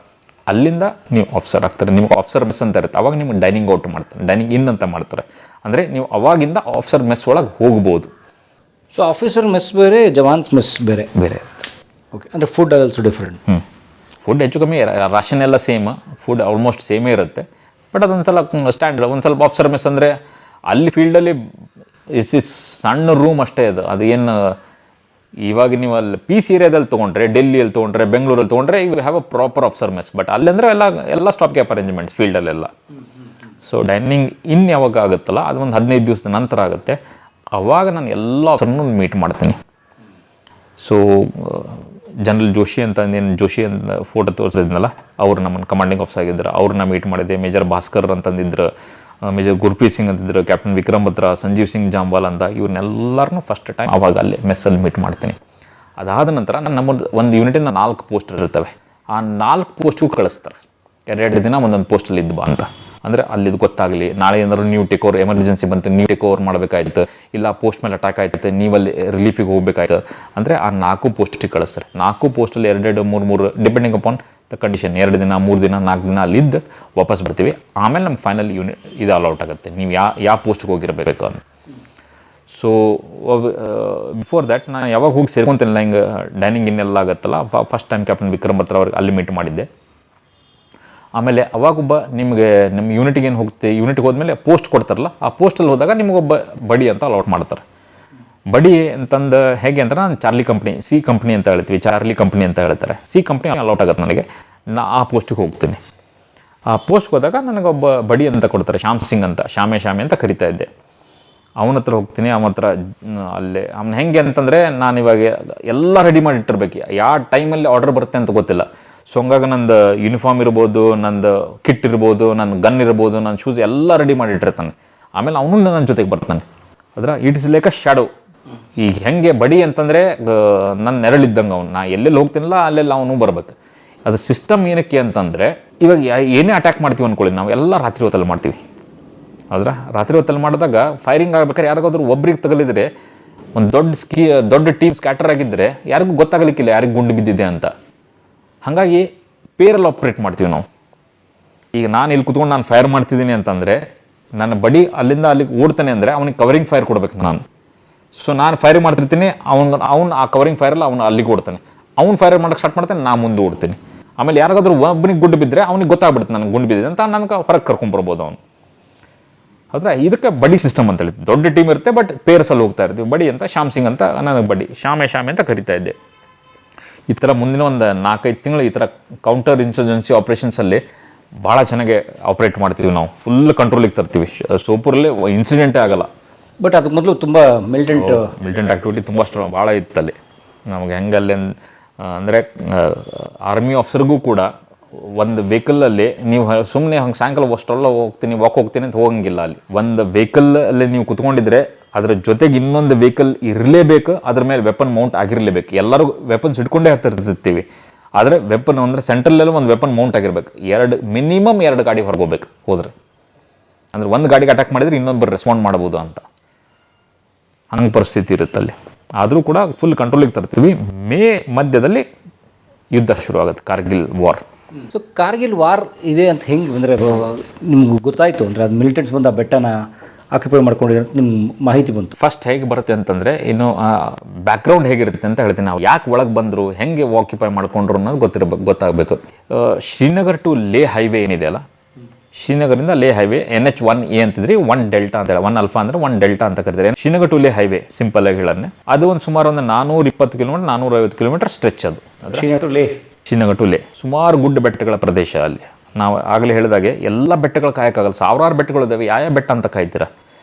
ಅಲ್ಲಿಂದ ನೀವು ಆಫೀಸರ್ ಆಗ್ತಾರೆ. ನಿಮ್ಗೆ ಆಫೀಸರ್ ಮೆಸ್ ಅಂತ ಇರುತ್ತೆ. ಅವಾಗ ನಿಮ್ಗೆ ಡೈನಿಂಗ್ ಔಟ್ ಮಾಡ್ತಾರೆ, ಡೈನಿಂಗ್ ಇನ್ ಅಂತ ಮಾಡ್ತಾರೆ. ಅಂದರೆ ನೀವು ಅವಾಗಿಂದ ಆಫೀಸರ್ ಮೆಸ್ ಒಳಗೆ ಹೋಗ್ಬೋದು. ಸೊ ಆಫೀಸರ್ ಮೆಸ್ ಬೇರೆ, ಜವಾನ್ಸ್ ಮೆಸ್ ಬೇರೆ ಬೇರೆ. ಓಕೆ. ಅಂದರೆ ಫುಡ್ ಆಲ್ಸೋ ಡಿಫ್ರೆಂಟ್. ಫುಡ್ ಹೆಚ್ಚು ಕಮ್ಮಿ, ರಾಷನ್ ಎಲ್ಲ ಸೇಮ್, ಫುಡ್ ಆಲ್ಮೋಸ್ಟ್ ಸೇಮೇ ಇರುತ್ತೆ. ಬಟ್ ಅದೊಂದು ಸಲ ಸ್ಟ್ಯಾಂಡರ್ಡ್. ಒಂದು ಸ್ವಲ್ಪ ಆಫೀಸರ್ ಮೆಸ್ ಅಂದರೆ ಅಲ್ಲಿ ಫೀಲ್ಡಲ್ಲಿ ಸಣ್ಣ ರೂಮ್ ಅಷ್ಟೇ ಅದು ಏನು. ಇವಾಗ ನೀವು ಅಲ್ಲಿ ಪೀಸ್ ಏರಿಯಾದಲ್ಲಿ ತೊಗೊಂಡ್ರೆ, ಡೆಲ್ಲಿಯಲ್ಲಿ ತೊಗೊಂಡ್ರೆ, ಬೆಂಗಳೂರಲ್ಲಿ ತೊಗೊಂಡ್ರೆ, you have a proper officer mess. But ಅಲ್ಲಂದರೆ ಎಲ್ಲ ಸ್ಟಾಪ್ ಗ್ಯಾಪ್ ಅರೇಂಜ್ಮೆಂಟ್ಸ್ ಫೀಲ್ಡಲ್ಲೆಲ್ಲ. ಸೊ ಡೈನಿಂಗ್ ಇನ್ ಯಾವಾಗ ಆಗುತ್ತಲ್ಲ, ಅದು ಒಂದು 15 ದಿವಸದ ನಂತರ ಆಗುತ್ತೆ. ಅವಾಗ ನಾನು ಎಲ್ಲ ಆಫೀಸರ್ನೂ ಮೀಟ್ ಮಾಡ್ತೀನಿ. ಸೊ ಜನರಲ್ ಜೋಶಿ ಅಂತ ಜೋಶಿ ಅಂತ ಫೋಟೋ ತೋರಿಸಿದ್ನಲ್ಲ, ಅವ್ರು ನಮ್ಮನ್ನು ಕಮಾಂಡಿಂಗ್ ಆಫೀಸರ್ ಆಗಿದ್ದರು, ಅವ್ರನ್ನ ಮೀಟ್ ಮಾಡಿದ್ದೆ. ಮೇಜರ್ ಭಾಸ್ಕರ್ ಅಂತಂದಿದ್ರು, ಮೇಜರ್ ಗುರ್ಪ್ರೀತ್ ಸಿಂಗ್ ಅಂತಿದ್ರು, ಕ್ಯಾಪ್ಟನ್ ವಿಕ್ರಮ್ ಬತ್ರಾ, ಸಂಜೀವ್ ಸಿಂಗ್ ಜಾಂಬಾಲ್ ಅಂತ, ಇವ್ರನ್ನೆಲ್ಲರನ್ನೂ ಫಸ್ಟ್ ಟೈಮ್ ಅವಾಗ ಅಲ್ಲೇ ಮೆಸ್ಸಲ್ಲಿ ಮೀಟ್ ಮಾಡ್ತೀನಿ. ಅದಾದ ನಂತರ ನಮ್ಮದು ಒಂದು ಯೂನಿಟಿಂದ 4 ಪೋಸ್ಟರ್ ಇರ್ತವೆ. ಆ 4 ಪೋಸ್ಟ್ಗೂ ಕಳಿಸ್ತಾರೆ. 2 ದಿನ ಒಂದೊಂದು ಪೋಸ್ಟಲ್ಲಿ ಇದ್ದು ಬಾ ಅಂತ. ಅಂದರೆ ಅಲ್ಲಿದು ಗೊತ್ತಾಗಲಿ, ನಾಳೆ ಏನಾದ್ರು ನೀವು ಟೇಕ್ ಓವರ್, ಎಮರ್ಜೆನ್ಸಿ ಬಂತು, ನೀವು ಟೇಕ್ ಓವರ್ ಮಾಡಬೇಕಾಯ್ತು, ಇಲ್ಲ ಪೋಸ್ಟ್ ಮೇಲೆ ಅಟ್ಯಾಕ್ ಆಯ್ತು, ನೀವಲ್ಲಿ ರಿಲೀಫಿಗೆ ಹೋಗ್ಬೇಕಾಯ್ತು ಅಂದರೆ ಆ 4 ಪೋಸ್ಟಿಗೆ ಕಳಿಸ್ತಾರೆ. 4 ಪೋಸ್ಟಲ್ಲಿ 2, 3 ಡಿಪೆಂಡಿಂಗ್ ಅಪಾನ್ ದ ಕಂಡೀಷನ್. 2 ದಿನ, 3 ದಿನ, 4 ದಿನ ಅಲ್ಲಿದ್ದು ವಾಪಸ್ ಬರ್ತೀವಿ. ಆಮೇಲೆ ನಮ್ಮ ಫೈನಲ್ ಯೂನಿಟ್ ಇದು ಅಲೌಟ್ ಆಗುತ್ತೆ, ನೀವು ಯಾವ ಪೋಸ್ಟ್ಗೆ ಹೋಗಿರಬೇಕು ಅಂತ. ಸೊ ಬಿಫೋರ್ ದ್ಯಾಟ್ ನಾನು ಯಾವಾಗ ಹೋಗಿ ಸೇರ್ಕೊತೀನಿಲ್ಲ, ಹಿಂಗೆ ಡೈನಿಂಗ್ ಇನ್ನೆಲ್ಲ ಆಗುತ್ತಲ್ಲ, ಫಸ್ಟ್ ಟೈಮ್ ಕ್ಯಾಪ್ಟನ್ ವಿಕ್ರಮ್ ಬತ್ರಾ ಅವ್ರಿಗೆ ಅಲ್ಲಿ ಮೀಟ್ ಮಾಡಿದ್ದೆ. ಆಮೇಲೆ ಅವಾಗೊಬ್ಬ ನಿಮಗೆ ನಿಮ್ಮ ಯೂನಿಟಿಗೆ ಏನು ಹೋಗುತ್ತೆ, ಯೂನಿಟಿಗೆ ಹೋದ್ಮೇಲೆ ಪೋಸ್ಟ್ ಕೊಡ್ತಾರಲ್ಲ, ಆ ಪೋಸ್ಟಲ್ಲಿ ಹೋದಾಗ ನಿಮಗೊಬ್ಬ ಬಡಿ ಅಂತ ಅಲೌಟ್ ಮಾಡ್ತಾರೆ. ಬಡಿ ಅಂತಂದು ಹೇಗೆ ಅಂತ, ನಾನು ಚಾರ್ಲಿ ಕಂಪ್ನಿ, C ಕಂಪ್ನಿ ಅಂತ ಹೇಳ್ತೀವಿ, ಚಾರ್ಲಿ ಕಂಪ್ನಿ ಅಂತ ಹೇಳ್ತಾರೆ. C ಕಂಪ್ನಿ ಅಲೌಟ್ ಆಗುತ್ತೆ ನನಗೆ. ಆ ಪೋಸ್ಟಿಗೆ ಹೋಗ್ತೀನಿ. ಆ ಪೋಸ್ಟ್ಗೆ ಹೋದಾಗ ನನಗೊಬ್ಬ ಬಡಿ ಅಂತ ಕೊಡ್ತಾರೆ, ಶ್ಯಾಮ್ ಸಿಂಗ್ ಅಂತ, ಶಾಮೆ ಅಂತ ಕರಿತಾ ಇದ್ದೆ. ಅವನ ಹತ್ರ ಹೋಗ್ತೀನಿ. ಅವನ ಹತ್ರ ಅಲ್ಲೇ ಅವ್ನು ಹೆಂಗೆ ಅಂತಂದರೆ, ನಾನು ಇವಾಗ ಎಲ್ಲ ರೆಡಿ ಮಾಡಿ ಇಟ್ಟಿರ್ಬೇಕು, ಯಾವ ಟೈಮಲ್ಲಿ ಆರ್ಡರ್ ಬರುತ್ತೆ ಅಂತ ಗೊತ್ತಿಲ್ಲ. ಸೊ ಹಂಗಾಗಿ ನಂದು ಯೂನಿಫಾರ್ಮ್ ಇರ್ಬೋದು, ನಂದು ಕಿಟ್ ಇರ್ಬೋದು, ನನ್ನ ಗನ್ ಇರ್ಬೋದು, ನನ್ನ ಶೂಸ್ ಎಲ್ಲ ರೆಡಿ ಮಾಡಿ ಇಟ್ಟಿರ್ತಾನೆ. ಆಮೇಲೆ ಅವನು ನನ್ನ ಜೊತೆಗೆ ಬರ್ತಾನೆ. It is like a shadow. ಈಗ ಹೆಂಗೆ ಬಡಿ ಅಂತಂದರೆ ನನ್ನ ನೆರಳಿದ್ದಂಗೆ ಅವ್ನು, ನಾ ಎಲ್ಲೆಲ್ಲಿ ಹೋಗ್ತೀನಲ್ಲ ಅಲ್ಲೆಲ್ಲ ಅವನು ಬರ್ಬೇಕು. ಅದು ಸಿಸ್ಟಮ್ ಏನಕ್ಕೆ ಅಂತಂದರೆ, ಇವಾಗ ಏನೇ ಅಟ್ಯಾಕ್ ಮಾಡ್ತೀವಿ ಅಂದ್ಕೊಳ್ಳಿ, ನಾವು ಎಲ್ಲ ರಾತ್ರಿ ಹೊತ್ತಲ್ಲಿ ಮಾಡ್ತೀವಿ. ಹೌದ್ರಾ? ರಾತ್ರಿ ಹೊತ್ತಲ್ಲಿ ಮಾಡಿದಾಗ ಫೈರಿಂಗ್ ಆಗ್ಬೇಕಾದ್ರೆ ಯಾರಿಗಾದ್ರೂ ಒಬ್ರಿಗೆ ತಗಲಿದ್ರೆ, ಒಂದು ದೊಡ್ಡ ಟೀಮ್ ಸ್ಕ್ಯಾಟರ್ ಆಗಿದ್ದರೆ ಯಾರಿಗೂ ಗೊತ್ತಾಗಲಿಕ್ಕಿಲ್ಲ ಯಾರಿಗೆ ಗುಂಡು ಬಿದ್ದಿದೆ ಅಂತ. ಹಾಗಾಗಿ ಪೇರಲ್ಲಿ ಆಪ್ರೇಟ್ ಮಾಡ್ತೀವಿ ನಾವು. ಈಗ ನಾನು ಇಲ್ಲಿ ಕುತ್ಕೊಂಡು ನಾನು ಫೈರ್ ಮಾಡ್ತಿದ್ದೀನಿ ಅಂತಂದರೆ, ನನ್ನ ಬಡಿ ಅಲ್ಲಿಂದ ಅಲ್ಲಿಗೆ ಓಡ್ತಾನೆ ಅಂದರೆ ಅವನಿಗೆ ಕವರಿಂಗ್ ಫೈರ್ ಕೊಡ್ಬೇಕು ನಾನು. ಸೊ ನಾನು ಫೈರ್ ಮಾಡ್ತಿರ್ತೀನಿ, ಅವ್ನು ಆ ಕವರಿಂಗ್ ಫೈರಲ್ಲಿ ಅವನು ಅಲ್ಲಿಗೆ ಓಡ್ತಾನೆ, ಅವ್ನು ಫೈರ್ ಮಾಡೋಕ್ಕೆ ಸ್ಟಾರ್ಟ್ ಮಾಡ್ತಾನೆ, ನಾನು ಮುಂದೆ ಓಡ್ತೀನಿ. ಆಮೇಲೆ ಯಾರಿಗಾದ್ರೂ ಒಬ್ಬನಿಗೆ ಗುಂಡು ಬಿದ್ದರೆ ಅವ್ನಿಗೆ ಗೊತ್ತಾಗ್ಬಿಡುತ್ತೆ ನನಗೆ ಗುಂಡು ಬಿದ್ದಿದೆ ಅಂತ, ನನಗೆ ಹೊರಗೆ ಕರ್ಕೊಂಬರ್ಬೋದು ಅವನು. ಹೌದ್ರಾ? ಇದಕ್ಕೆ ಬಡಿ ಸಿಸ್ಟಮ್ ಅಂತ ಹೇಳಿ. ದೊಡ್ಡ ಟೀಮ್ ಇರುತ್ತೆ, ಬಟ್ ಪೇರ್ಸಲ್ಲಿ ಹೋಗ್ತಾ ಇರ್ತೀವಿ. ಬಡಿ ಅಂತ ಶ್ಯಾಮ್ ಸಿಂಗ್ ಅಂತ ನನಗೆ ಬಡಿ ಶಾಮೆ ಅಂತ ಕರಿತಾ ಇದ್ದೆ. ಈ ಥರ ಮುಂದಿನ ಒಂದು 4-5 ತಿಂಗಳು ಈ ಥರ ಕೌಂಟರ್ ಇನ್ಸರ್ಜೆನ್ಸಿ ಆಪ್ರೇಷನ್ಸಲ್ಲಿ ಭಾಳ ಚೆನ್ನಾಗಿ ಆಪ್ರೇಟ್ ಮಾಡ್ತೀವಿ ನಾವು. ಫುಲ್ ಕಂಟ್ರೋಲಿಗೆ ತರ್ತೀವಿ. ಸೋಪುರಲ್ಲಿ ಇನ್ಸಿಡೆಂಟೇ ಆಗಲ್ಲ. ಬಟ್ ಅದಕ್ಕೆ ಮೊದಲು ತುಂಬ ಮಿಲಿಟೆಂಟ್ ಆ್ಯಕ್ಟಿವಿಟಿ ತುಂಬ ಭಾಳ ಇತ್ತಲ್ಲಿ. ನಮಗೆ ಹೆಂಗಲ್ಲಿ ಅಂದರೆ ಆರ್ಮಿ ಆಫೀಸರ್ಗೂ ಕೂಡ ಒಂದು ವೆಹಿಕಲಲ್ಲಿ ನೀವು ಸುಮ್ಮನೆ ಹಂಗೆ ಸಾಯಂಕಾಲ ಅಷ್ಟೆಲ್ಲ ವಾಕ್ ಹೋಗ್ತೀನಿ ಅಂತ ಹೋಗಂಗಿಲ್ಲ. ಅಲ್ಲಿ ಒಂದು ವೆಹಿಕಲಲ್ಲಿ ನೀವು ಕುತ್ಕೊಂಡಿದ್ರೆ ಅದ್ರ ಜೊತೆಗೆ ಇನ್ನೊಂದು ವೆಹಿಕಲ್ ಇರಲೇಬೇಕು, ಅದ್ರ ಮೇಲೆ ವೆಪನ್ ಮೌಂಟ್ ಆಗಿರಲೇಬೇಕು. ಎಲ್ಲರೂ ವೆಪನ್ಸ್ ಇಟ್ಕೊಂಡೇ ಹತ್ತಿರ್ತೀವಿ, ಆದರೆ ವೆಪನ್ ಅಂದರೆ ಸೆಂಟ್ರಲ್ಲೆಲ್ಲ ಒಂದು ವೆಪನ್ ಮೌಂಟ್ ಆಗಿರ್ಬೇಕು. ಮಿನಿಮಮ್ 2 ಗಾಡಿ ಹೊರಗೋಗ್ಬೇಕು ಹೋದ್ರೆ. ಅಂದರೆ ಒಂದು ಗಾಡಿಗೆ ಅಟ್ಯಾಕ್ ಮಾಡಿದರೆ ಇನ್ನೊಬ್ಬರು ರೆಸ್ಪಾಂಡ್ ಮಾಡ್ಬೋದು ಅಂತ, ಹಂಗೆ ಪರಿಸ್ಥಿತಿ ಇರುತ್ತಲ್ಲಿ. ಆದರೂ ಕೂಡ ಫುಲ್ ಕಂಟ್ರೋಲಿಗೆ ತರ್ತೀವಿ. ಮಧ್ಯದಲ್ಲಿ ಯುದ್ಧ ಶುರು ಆಗುತ್ತೆ, Kargil war. So Kargil war ಇದೆ ಅಂತ ಹೆಂಗೆ ಅಂದರೆ ನಿಮ್ಗೆ ಗೊತ್ತಾಯಿತು ಅಂದರೆ ಅದು ಮಿಲಿಟೆಂಟ್ಸ್ ಬಂದು ಆ ಬೆಟ್ಟನ ಆಕ್ಯುಪೈ ಮಾಡ್ಕೊಂಡಿದ್ದಾರೆ ನಿಮ್ಗೆ ಮಾಹಿತಿ ಬಂತು? ಫಸ್ಟ್ ಹೇಗೆ ಬರುತ್ತೆ ಅಂತಂದರೆ, ಇನ್ನು ಬ್ಯಾಕ್ಗ್ರೌಂಡ್ ಹೇಗಿರುತ್ತೆ ಅಂತ ಹೇಳ್ತೀನಿ. ನಾವು ಯಾಕೆ ಒಳಗೆ ಬಂದರು, ಹೆಂಗೆ ಆಕ್ಯುಪೈ ಮಾಡ್ಕೊಂಡ್ರು ಅನ್ನೋದು ಗೊತ್ತಾಗಬೇಕು. ಶ್ರೀನಗರ್ ಟು ಲೇ ಹೈವೇ ಏನಿದೆಯಲ್ಲ, ಶ್ರೀನಗರಿಂದ ಲೇ ಹೈವೇ NH1A ಅಂತಿದ್ರಿ, 1 ಡೆಲ್ಟಾ ಅಂತ ಹೇಳಿ, 1 ಅಲ್ಫಾ ಅಂದರೆ 1 ಡೆಲ್ಟಾ ಅಂತ ಕರೀತಾರೆ. ಶ್ರೀನಗರ್ ಟು ಲೇ ಹೈವೇ ಸಿಂಪಲ್ ಆಗಿ ಹೇಳನ್ನೇ ಅದು ಒಂದು ಸುಮಾರು ಒಂದು 420 ಕಿಲೋಮೀಟರ್ 450 ಕಿಲೋಮೀಟರ್ ಸ್ಟ್ರೆಚ್. ಅದು ಶ್ರೀನಗರ್ ಟು ಲೇ ಸುಮಾರು ಗುಡ್ಡ ಬೆಟ್ಟಗಳ ಪ್ರದೇಶ. ಅಲ್ಲಿ ನಾವು ಆಗಲೇ ಹೇಳಿದಾಗೆ ಎಲ್ಲ ಬೆಟ್ಟಗಳು ಕಾಯೋಕ್ಕಾಗಲ್ಲ, ಸಾವಿರಾರು ಬೆಟ್ಟಗಳಿದ್ದಾವೆ. ಯಾವ ಬೆಟ್ಟ ಅಂತ ಕಾಯ್ತೀರಾ?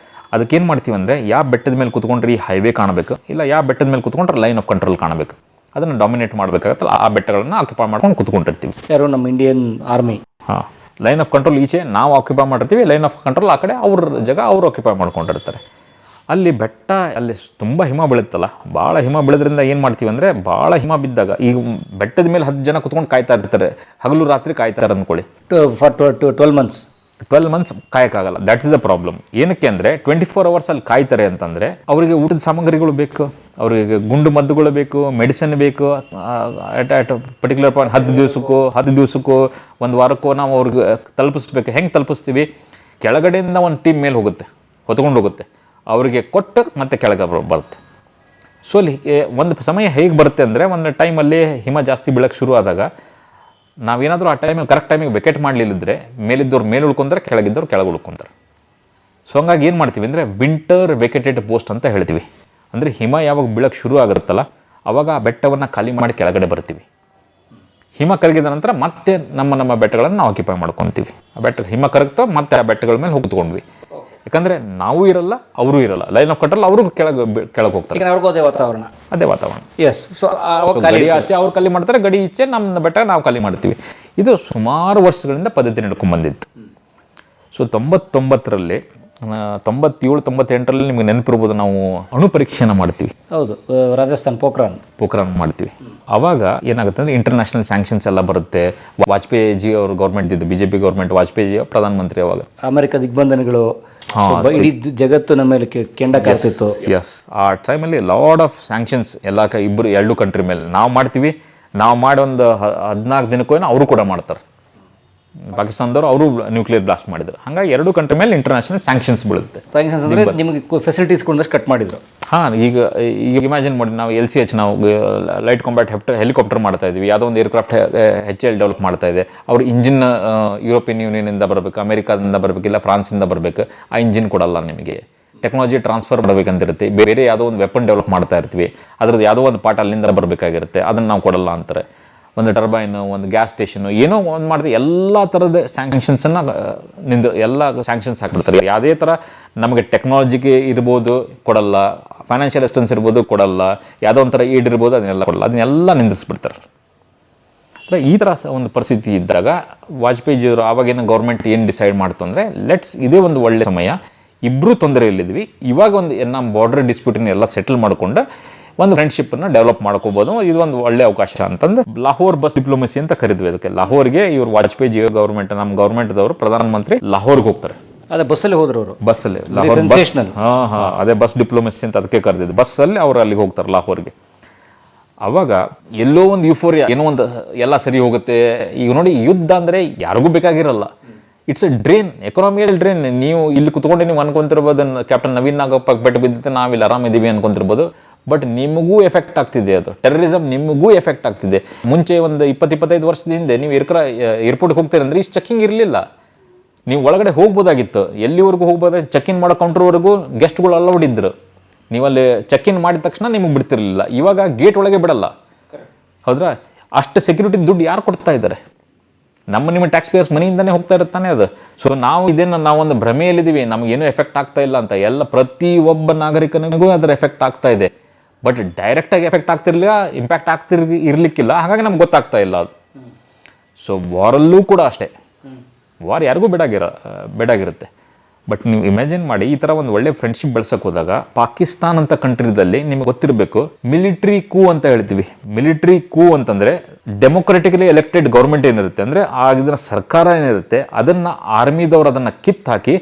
ಅದಕ್ಕೇನು ಮಾಡ್ತೀವಿ ಅಂದರೆ, ಯಾವ ಬೆಟ್ಟದ ಮೇಲೆ ಕುತ್ಕೊಂಡ್ರೆ ಈ ಹೈವೇ ಕಾಣಬೇಕು, ಇಲ್ಲ ಯಾವ ಬೆಟ್ಟದ ಮೇಲೆ ಕುತ್ಕೊಂಡ್ರೆ ಲೈನ್ ಆಫ್ ಕಂಟ್ರೋಲ್ ಕಾಣಬೇಕು, ಅದನ್ನು ಡಾಮಿನೇಟ್ ಮಾಡಬೇಕಾಗತ್ತಲ್ಲ, ಆ ಬೆಟ್ಟಗಳನ್ನು ಆಕ್ಯುಪೈ ಮಾಡ್ಕೊಂಡು ಕುತ್ಕೊಂಡಿರ್ತೀವಿ. ಯಾರು? ನಮ್ಮ ಇಂಡಿಯನ್ ಆರ್ಮಿ. ಹಾಂ, ಲೈನ್ ಆಫ್ ಕಂಟ್ರೋಲ್ ಈಚೆ ನಾವು ಆಕ್ಯುಪೈ ಮಾಡಿರ್ತೀವಿ, ಲೈನ್ ಆಫ್ ಕಂಟ್ರೋಲ್ ಆ ಕಡೆ ಅವ್ರ ಜಾಗ ಅವ್ರು ಆಕ್ಯುಪೈ ಮಾಡ್ಕೊಂಡಿರ್ತಾರೆ. ಅಲ್ಲಿ ಬೆಟ್ಟ, ಅಲ್ಲಿ ತುಂಬ ಹಿಮ ಬೀಳುತ್ತಲ್ಲ, ಭಾಳ ಹಿಮ ಬೀಳೋದ್ರಿಂದ ಏನು ಮಾಡ್ತೀವಿ ಅಂದರೆ, ಭಾಳ ಹಿಮ ಬಿದ್ದಾಗ ಈಗ ಬೆಟ್ಟದ ಮೇಲೆ 10 ಜನ ಕುತ್ಕೊಂಡು ಕಾಯ್ತಾ ಇರ್ತಾರೆ, ಹಗಲು ರಾತ್ರಿ ಕಾಯ್ತಾರೆ ಅಂದ್ಕೊಳ್ಳಿ. ಫಾರ್ 12 ಮಂತ್ಸ್ ಕಾಯಕ್ಕಾಗಲ್ಲ. That is the problem. ಏನಕ್ಕೆ ಅಂದರೆ 24 hours ಅಲ್ಲಿ ಕಾಯ್ತಾರೆ ಅಂತಂದರೆ, ಅವರಿಗೆ ಊಟದ ಸಾಮಗ್ರಿಗಳು ಬೇಕು, ಅವರಿಗೆ ಗುಂಡು ಮದ್ದುಗಳು ಬೇಕು, ಮೆಡಿಸಿನ್ ಬೇಕು. ಅಟ್ ಪರ್ಟಿಕ್ಯುಲರ್ ಪಾಯಿಂಟ್ 10 ದಿವಸಕ್ಕೂ 1 ವಾರಕ್ಕೂ ನಾವು ಅವ್ರಿಗೆ ತಲುಪಿಸ್ಬೇಕು. ಹೆಂಗೆ ತಲುಪಿಸ್ತೀವಿ? ಕೆಳಗಡೆಯಿಂದ ಒಂದು ಟೀಮ್ ಮೇಲೆ ಹೋಗುತ್ತೆ, ಹೊತ್ಕೊಂಡು ಹೋಗುತ್ತೆ, ಅವರಿಗೆ ಕೊಟ್ಟು ಮತ್ತೆ ಕೆಳಗೆ ಬರುತ್ತೆ. ಸೊ ಅಲ್ಲಿ ಒಂದು ಸಮಯ ಹೇಗೆ ಬರುತ್ತೆ ಅಂದರೆ, ಒಂದು ಟೈಮಲ್ಲಿ ಹಿಮ ಜಾಸ್ತಿ ಬೀಳಕ್ಕೆ ಶುರು ಆದಾಗ ನಾವೇನಾದರೂ ಆ ಟೈಮಲ್ಲಿ ಕರೆಕ್ಟ್ ಟೈಮಿಗೆ ವೆಕೆಟ್ ಮಾಡಲಿಲ್ಲದ್ರೆ, ಮೇಲಿದ್ದವ್ರು ಮೇಲೆ ಉಳ್ಕೊಂತಾರೆ, ಕೆಳಗಿದ್ದವ್ರು ಕೆಳಗೆ ಉಳ್ಕೊಂತಾರೆ. ಸೊ ಹಂಗಾಗಿ ಏನು ಮಾಡ್ತೀವಿ ಅಂದರೆ, ವಿಂಟರ್ ವೆಕೆಟೆಡ್ ಪೋಸ್ಟ್ ಅಂತ ಹೇಳ್ತೀವಿ. ಅಂದರೆ ಹಿಮ ಯಾವಾಗ ಬೀಳಕ್ಕೆ ಶುರು ಆಗಿರುತ್ತಲ್ಲ, ಆವಾಗ ಆ ಬೆಟ್ಟವನ್ನು ಖಾಲಿ ಮಾಡಿ ಕೆಳಗಡೆ ಬರ್ತೀವಿ. ಹಿಮ ಕರಗಿದ ನಂತರ ಮತ್ತೆ ನಮ್ಮ ಬೆಟ್ಟಗಳನ್ನು ನಾವು ಆಕ್ಯುಪೈ ಮಾಡ್ಕೊತೀವಿ. ಆ ಬೆಟ್ಟ ಹಿಮ ಕರಗ್ತಾ ಮತ್ತೆ ಆ ಬೆಟ್ಟಗಳ ಮೇಲೆ ಹೋಗ್ತ್ಕೊಂಡ್ವಿ. ಯಾಕಂದರೆ ನಾವು ಇರಲ್ಲ, ಅವರು ಇರಲ್ಲ, ಲೈನ್ ಆಫ್ ಕಂಟ್ರೋಲ್ ಅವರು ಕೆಳಗೆ ಹೋಗ್ತಾರೆ. ಅದೇ ವಾತಾವರಣ. ಎಸ್. ಸೊ ಗಡಿ ಆಚೆ ಅವ್ರು ಖಾಲಿ ಮಾಡ್ತಾರೆ, ಗಡಿ ಈಚೆ ನಮ್ಮ ಬೆಟ್ಟ ನಾವು ಖಾಲಿ ಮಾಡ್ತೀವಿ. ಇದು ಸುಮಾರು ವರ್ಷಗಳಿಂದ ಪದ್ಧತಿ ನಡ್ಕೊಂಡು ಬಂದಿತ್ತು. ಸೊ 99ರಲ್ಲಿ 97-98ರಲ್ಲಿ ನಿಮಗೆ ನೆನಪಿರ್ಬೋದು, ನಾವು ಅಣು ಪರೀಕ್ಷೆನ ಮಾಡ್ತೀವಿ. ಹೌದು, ರಾಜಸ್ಥಾನ್ ಪೋಖ್ರಾನ್ ಮಾಡ್ತೀವಿ. ಆವಾಗ ಏನಾಗುತ್ತೆ ಅಂದರೆ, ಇಂಟರ್ನ್ಯಾಷನಲ್ ಸ್ಯಾಂಕ್ಷನ್ಸ್ ಎಲ್ಲ ಬರುತ್ತೆ. ವಾಜಪೇಯಿ ಜಿ ಅವ್ರ ಗೌರ್ಮೆಂಟ್ ಇದ್ದು, BJP ಗೌರ್ಮೆಂಟ್, ವಾಜಪೇಯಿ ಜಿ ಪ್ರಧಾನಮಂತ್ರಿ. ಅವಾಗ ಅಮೆರಿಕ ದಿಗ್ಬಂಧನಗಳು, ಇಡೀ ಜಗತ್ತು ನಮ್ಮ ಮೇಲೆ ಕೆಂಡ ಕಾರ್ತಿತ್ತು. ಎಸ್, ಆ ಟೈಮಲ್ಲಿ ಲಾಡ್ ಆಫ್ ಸ್ಯಾಂಕ್ಷನ್ಸ್ ಎಲ್ಲ 2 ಕಂಟ್ರಿ ಮೇಲೆ ನಾವು ಮಾಡ್ತೀವಿ. ನಾವು ಮಾಡಿ ಒಂದು 14 ದಿನಕ್ಕೂ ಅವರು ಕೂಡ ಮಾಡ್ತಾರೆ. ಪಾಕಿಸ್ತಾನದವರು ಅವರು ನ್ಯೂಕ್ಲಿಯರ್ ಬ್ಲಾಸ್ಟ್ ಮಾಡಿದ್ರು. ಹಾಗಾಗಿ 2 ಕಂಟ್ರಿ ಮೇಲೆ ಇಂಟರ್ನ್ಯಾಷನಲ್ ಸ್ಯಾಂಕ್ಷನ್ಸ್ ಬೀಳುತ್ತೆ. ಸ್ಯಾಂಕ್ಷನ್ಸ್ ಅಂದರೆ ನಿಮಗೆ ಫೆಸಿಲಿಟೀಸ್ ಕೊಂಡಷ್ಟು ಕಟ್ ಮಾಡಿದ್ರು. ಹಾಂ, ಈಗ ಇಮ್ಯಾಜಿನ್ ಮಾಡಿ, ನಾವು LCH ನಾವು ಲೈಟ್ ಕಾಂಬ್ಯಾಟ್ ಹೆಲಿಕಾಪ್ಟರ್ ಮಾಡ್ತಾ ಇದ್ವಿ, ಯಾವುದೋ ಒಂದು ಏರ್ಕ್ರಾಫ್ಟ್ HAL ಡೆವಲಪ್ ಮಾಡ್ತಾ ಇದೆ. ಅವ್ರ ಇಂಜಿನ್ ಯುರೋಪಿಯನ್ ಯೂನಿಯನಿಂದ ಬರಬೇಕು, ಅಮೆರಿಕಾದಿಂದ ಬರಬೇಕು, ಇಲ್ಲ ಫ್ರಾನ್ಸಿಂದ ಬರಬೇಕು. ಆ ಇಂಜಿನ್ ಕೊಡಲ್ಲ ನಿಮಗೆ. ಟೆಕ್ನಾಲಜಿ ಟ್ರಾನ್ಸ್ಫರ್ ಮಾಡಬೇಕಂತಿರುತ್ತೆ. ಬೇರೆ ಯಾವುದೋ ಒಂದು ವೆಪನ್ ಡೆವಲಪ್ ಮಾಡ್ತಾ ಇರ್ತೀವಿ, ಅದ್ರದ್ದು ಯಾವುದೋ ಒಂದು ಪಾರ್ಟ್ ಅಲ್ಲಿಂದ ಬರಬೇಕಾಗಿರುತ್ತೆ, ಅದನ್ನು ನಾವು ಕೊಡಲ್ಲ ಅಂತಾರೆ. ಒಂದು ಟರ್ಬೈನು, ಒಂದು ಗ್ಯಾಸ್ ಸ್ಟೇಷನು, ಏನೋ ಒಂದು ಮಾಡಿದ್ರೆ ಎಲ್ಲ ಥರದ ಸ್ಯಾಂಕ್ಷನ್ಸನ್ನು ಎಲ್ಲ ಸ್ಯಾಂಕ್ಷನ್ಸ್ ಹಾಕ್ಬಿಡ್ತಾರೆ. ಯಾವುದೇ ಥರ ನಮಗೆ ಟೆಕ್ನಾಲಜಿಗೆ ಇರ್ಬೋದು ಕೊಡಲ್ಲ, ಫೈನಾನ್ಷಿಯಲ್ ಅಸಿಸ್ಟೆನ್ಸ್ ಇರ್ಬೋದು ಕೊಡಲ್ಲ, ಯಾವುದೋ ಒಂಥರ ಈಡ್ ಇರ್ಬೋದು ಅದನ್ನೆಲ್ಲ ಕೊಡಲ್ಲ, ಅದನ್ನೆಲ್ಲ ನಿಂದಿಸ್ಬಿಡ್ತಾರೆ. ಈ ಥರ ಒಂದು ಪರಿಸ್ಥಿತಿ ಇದ್ದಾಗ ವಾಜಪೇಯಿಜಿಯವರು ಆವಾಗೇನು ಗೌರ್ಮೆಂಟ್ ಏನು ಡಿಸೈಡ್ ಮಾಡ್ತು ಅಂದರೆ, ಇದೇ ಒಂದು ಒಳ್ಳೆ ಸಮಯ, ಇಬ್ಬರೂ ತೊಂದರೆಯಲ್ಲಿದ್ವಿ, ಇವಾಗ ಒಂದು ನಮ್ಮ ಬಾರ್ಡರ್ ಡಿಸ್ಪ್ಯೂಟನ್ನ ಎಲ್ಲ ಸೆಟಲ್ ಮಾಡಿಕೊಂಡು ಒಂದು ಫ್ರೆಂಡ್ಶಿಪ್ಪನ್ನು ಡೆವಲಪ್ ಮಾಡ್ಕೋಬೋದು. ಇದೊಂದು ಒಳ್ಳೆ ಅವಕಾಶ ಅಂತಂದು ಲಾಹೋರ್ ಬಸ್ ಡಿಪ್ಲೊಮಸಿ ಅಂತ ಕರಿದ್ವಿ ಅದಕ್ಕೆ. ಲಾಹೋರ್ಗೆ ಇವ್ರು ವಾಜಪೇಯಿ ಜಿಯೋ ಗೌರ್ಮೆಂಟ್, ನಮ್ಮ ಗೌರ್ಮೆಂಟ್ದವರು ಪ್ರಧಾನಮಂತ್ರಿ ಲಾಹೋರ್ಗೆ ಹೋಗ್ತಾರೆ. ಅದೇ ಬಸ್ಸಲ್ಲಿ ಹೋದ್ರು ಅವರು, ಬಸ್ಸಲ್ಲಿ ಅದೇ ಬಸ್ ಡಿಪ್ಲೊಮಸಿ ಅಂತ ಅದಕ್ಕೆ ಕರೆದಿದ್ದು. ಬಸ್ಸಲ್ಲಿ ಅವ್ರು ಅಲ್ಲಿಗೆ ಹೋಗ್ತಾರೆ ಲಾಹೋರ್ಗೆ. ಅವಾಗ ಎಲ್ಲೋ ಒಂದು ಯುಫೋರಿಯಾ, ಏನೋ ಒಂದು ಎಲ್ಲ ಸರಿ ಹೋಗುತ್ತೆ. ಈಗ ನೋಡಿ, ಯುದ್ಧ ಅಂದರೆ ಯಾರಿಗೂ ಬೇಕಾಗಿರಲ್ಲ. It's a drain, economical drain. ನೀವು ಇಲ್ಲಿ ಕುತ್ಕೊಂಡು ನೀವು ಅನ್ಕೊಂತಿರ್ಬೋದು ಕ್ಯಾಪ್ಟನ್ ನವೀನ್ ನಾಗಪ್ಪ ಬೆಟ್ಟು ಬಿದ್ದಿತ್ತು, ನಾವಿಲ್ಲಿ ಆರಾಮಿದ್ದೀವಿ ಅನ್ಕೊಂತಿರ್ಬೋದು. ಬಟ್ ನಿಮಗೂ ಎಫೆಕ್ಟ್ ಆಗ್ತಿದೆ ಅದು. ಟೆರರಿಸಮ್ ನಿಮಗೂ ಎಫೆಕ್ಟ್ ಆಗ್ತಿದೆ. ಮುಂಚೆ ಒಂದು 20-25 ವರ್ಷದ ಹಿಂದೆ ನೀವು ಏರ್ಪೋರ್ಟ್ಗೆ ಹೋಗ್ತೀರಿ ಅಂದರೆ ಇಷ್ಟು ಚೆಕಿಂಗ್ ಇರಲಿಲ್ಲ. ನೀವು ಒಳಗಡೆ ಹೋಗ್ಬೋದಾಗಿತ್ತು, ಎಲ್ಲಿವರೆಗೂ ಹೋಗ್ಬೋದಾಗಿ ಚೆಕ್ ಇನ್ ಮಾಡೋ ಕೌಂಟ್ರ್ವರೆಗೂ ಗೆಸ್ಟ್ಗಳು ಅಲೌಡ್ ಇದ್ರು. ನೀವಲ್ಲಿ ಚೆಕ್ ಇನ್ ಮಾಡಿದ ತಕ್ಷಣ ನಿಮಗೆ ಬಿಡ್ತಿರ್ಲಿಲ್ಲ. ಇವಾಗ ಗೇಟ್ ಒಳಗೆ ಬಿಡಲ್ಲ, ಹೌದ್ರಾ? ಅಷ್ಟು ಸೆಕ್ಯೂರಿಟಿ ದುಡ್ಡು ಯಾರು ಕೊಡ್ತಾ ಇದ್ದಾರೆ? ನಿಮ್ಮ ಟ್ಯಾಕ್ಸ್ ಪೇಯರ್ಸ್ ಮನೆಯಿಂದನೇ ಹೋಗ್ತಾ ಇರುತ್ತಾನೆ ಅದು. ಸೊ ನಾವೊಂದು ಭ್ರಮೆಯಲ್ಲಿದ್ದೀವಿ, ನಮಗೇನು ಎಫೆಕ್ಟ್ ಆಗ್ತಾ ಇಲ್ಲ ಅಂತ. ಎಲ್ಲ ಪ್ರತಿಯೊಬ್ಬ ನಾಗರಿಕನಿಗೂ ಅದರ ಎಫೆಕ್ಟ್ ಆಗ್ತಾ ಇದೆ. ಬಟ್ ಡೈರೆಕ್ಟಾಗಿ ಎಫೆಕ್ಟ್ ಆಗ್ತಿರ್ಲಿಲ್ಲ, ಇಂಪ್ಯಾಕ್ಟ್ ಇರಲಿಕ್ಕಿಲ್ಲ. ಹಾಗಾಗಿ ನಮ್ಗೆ ಗೊತ್ತಾಗ್ತಾ ಇಲ್ಲ ಅದು. ಸೊ ವಾರಲ್ಲೂ ಕೂಡ ಅಷ್ಟೇ, ವಾರ್ ಯಾರಿಗೂ ಬೇಡಾಗಿರುತ್ತೆ. ಬಟ್ ನೀವು ಇಮ್ಯಾಜಿನ್ ಮಾಡಿ, ಈ ಥರ ಒಂದು ಒಳ್ಳೆ ಫ್ರೆಂಡ್ಶಿಪ್ ಬೆಳ್ಸಕ್ಕೆ ಹೋದಾಗ ಪಾಕಿಸ್ತಾನ್ ಅಂತ ಕಂಟ್ರಿದಲ್ಲಿ ನಿಮಗೆ ಗೊತ್ತಿರಬೇಕು, ಮಿಲಿಟ್ರಿ ಕೂ ಅಂತ ಹೇಳ್ತೀವಿ. ಮಿಲಿಟ್ರಿ ಕೂ ಅಂತಂದರೆ ಡೆಮೊಕ್ರೆಟಿಕಲಿ ಎಲೆಕ್ಟೆಡ್ ಗೌರ್ಮೆಂಟ್ ಏನಿರುತ್ತೆ, ಅಂದರೆ ಆಗಿನ ಸರ್ಕಾರ ಏನಿರುತ್ತೆ ಅದನ್ನು ಆರ್ಮಿದವ್ರು ಅದನ್ನು ಕಿತ್ತಾಕಿ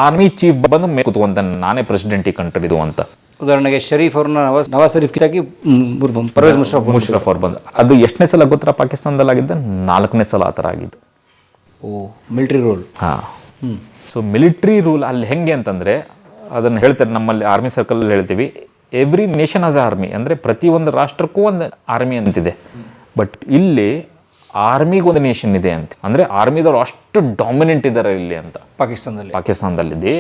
ಆರ್ಮಿ ಚೀಫ್ ಬಂದು ಮೇಲೆ ಕೂತ್ಕೊಂತ ನಾನೇ ಪ್ರೆಸಿಡೆಂಟ್ ಈ ಕಂಟ್ರಿದು ಅಂತ. ಉದಾಹರಣೆಗೆ ಶರೀಫ್ ಅವ್ರನ್ನ ನವಾಜ್ ಶರೀಫ್ ಕಿತ್ತಾಕಿ ಪರ್ವೇಜ್ ಮುಷರಫ್ ಅವ್ರು ಬಂದು. ಅದು ಎಷ್ಟನೇ ಸಲ ಗೊತ್ತರ ಪಾಕಿಸ್ತಾನದಲ್ಲಿ ಆಗಿದ್ದ? 4ನೇ ಸಲ ಆ ಥರ ಆಗಿದ್ದು. Military rule. ಹಾಂ. ಸೊ ಮಿಲಿಟ್ರಿ ರೂಲ್ ಅಲ್ಲಿ ಹೆಂಗೆ ಅಂತಂದರೆ, ಅದನ್ನು ಹೇಳ್ತಾರೆ ನಮ್ಮಲ್ಲಿ ಆರ್ಮಿ ಸರ್ಕಲಲ್ಲಿ ಹೇಳ್ತೀವಿ, ಎವ್ರಿ ನೇಷನ್ ಆಸ್ ಆರ್ಮಿ. ಅಂದರೆ ಪ್ರತಿಯೊಂದು ರಾಷ್ಟ್ರಕ್ಕೂ ಒಂದು ಆರ್ಮಿ ಅಂತಿದೆ. ಬಟ್ ಇಲ್ಲಿ ಆರ್ಮಿಗೆ ಒಂದು ನೇಷನ್ ಇದೆ ಅಂತ. ಅಂದರೆ ಆರ್ಮಿದವ್ರು ಅಷ್ಟು ಡಾಮಿನೆಂಟ್ ಇದ್ದಾರೆ ಇಲ್ಲಿ ಅಂತ ಪಾಕಿಸ್ತಾನದಲ್ಲಿ.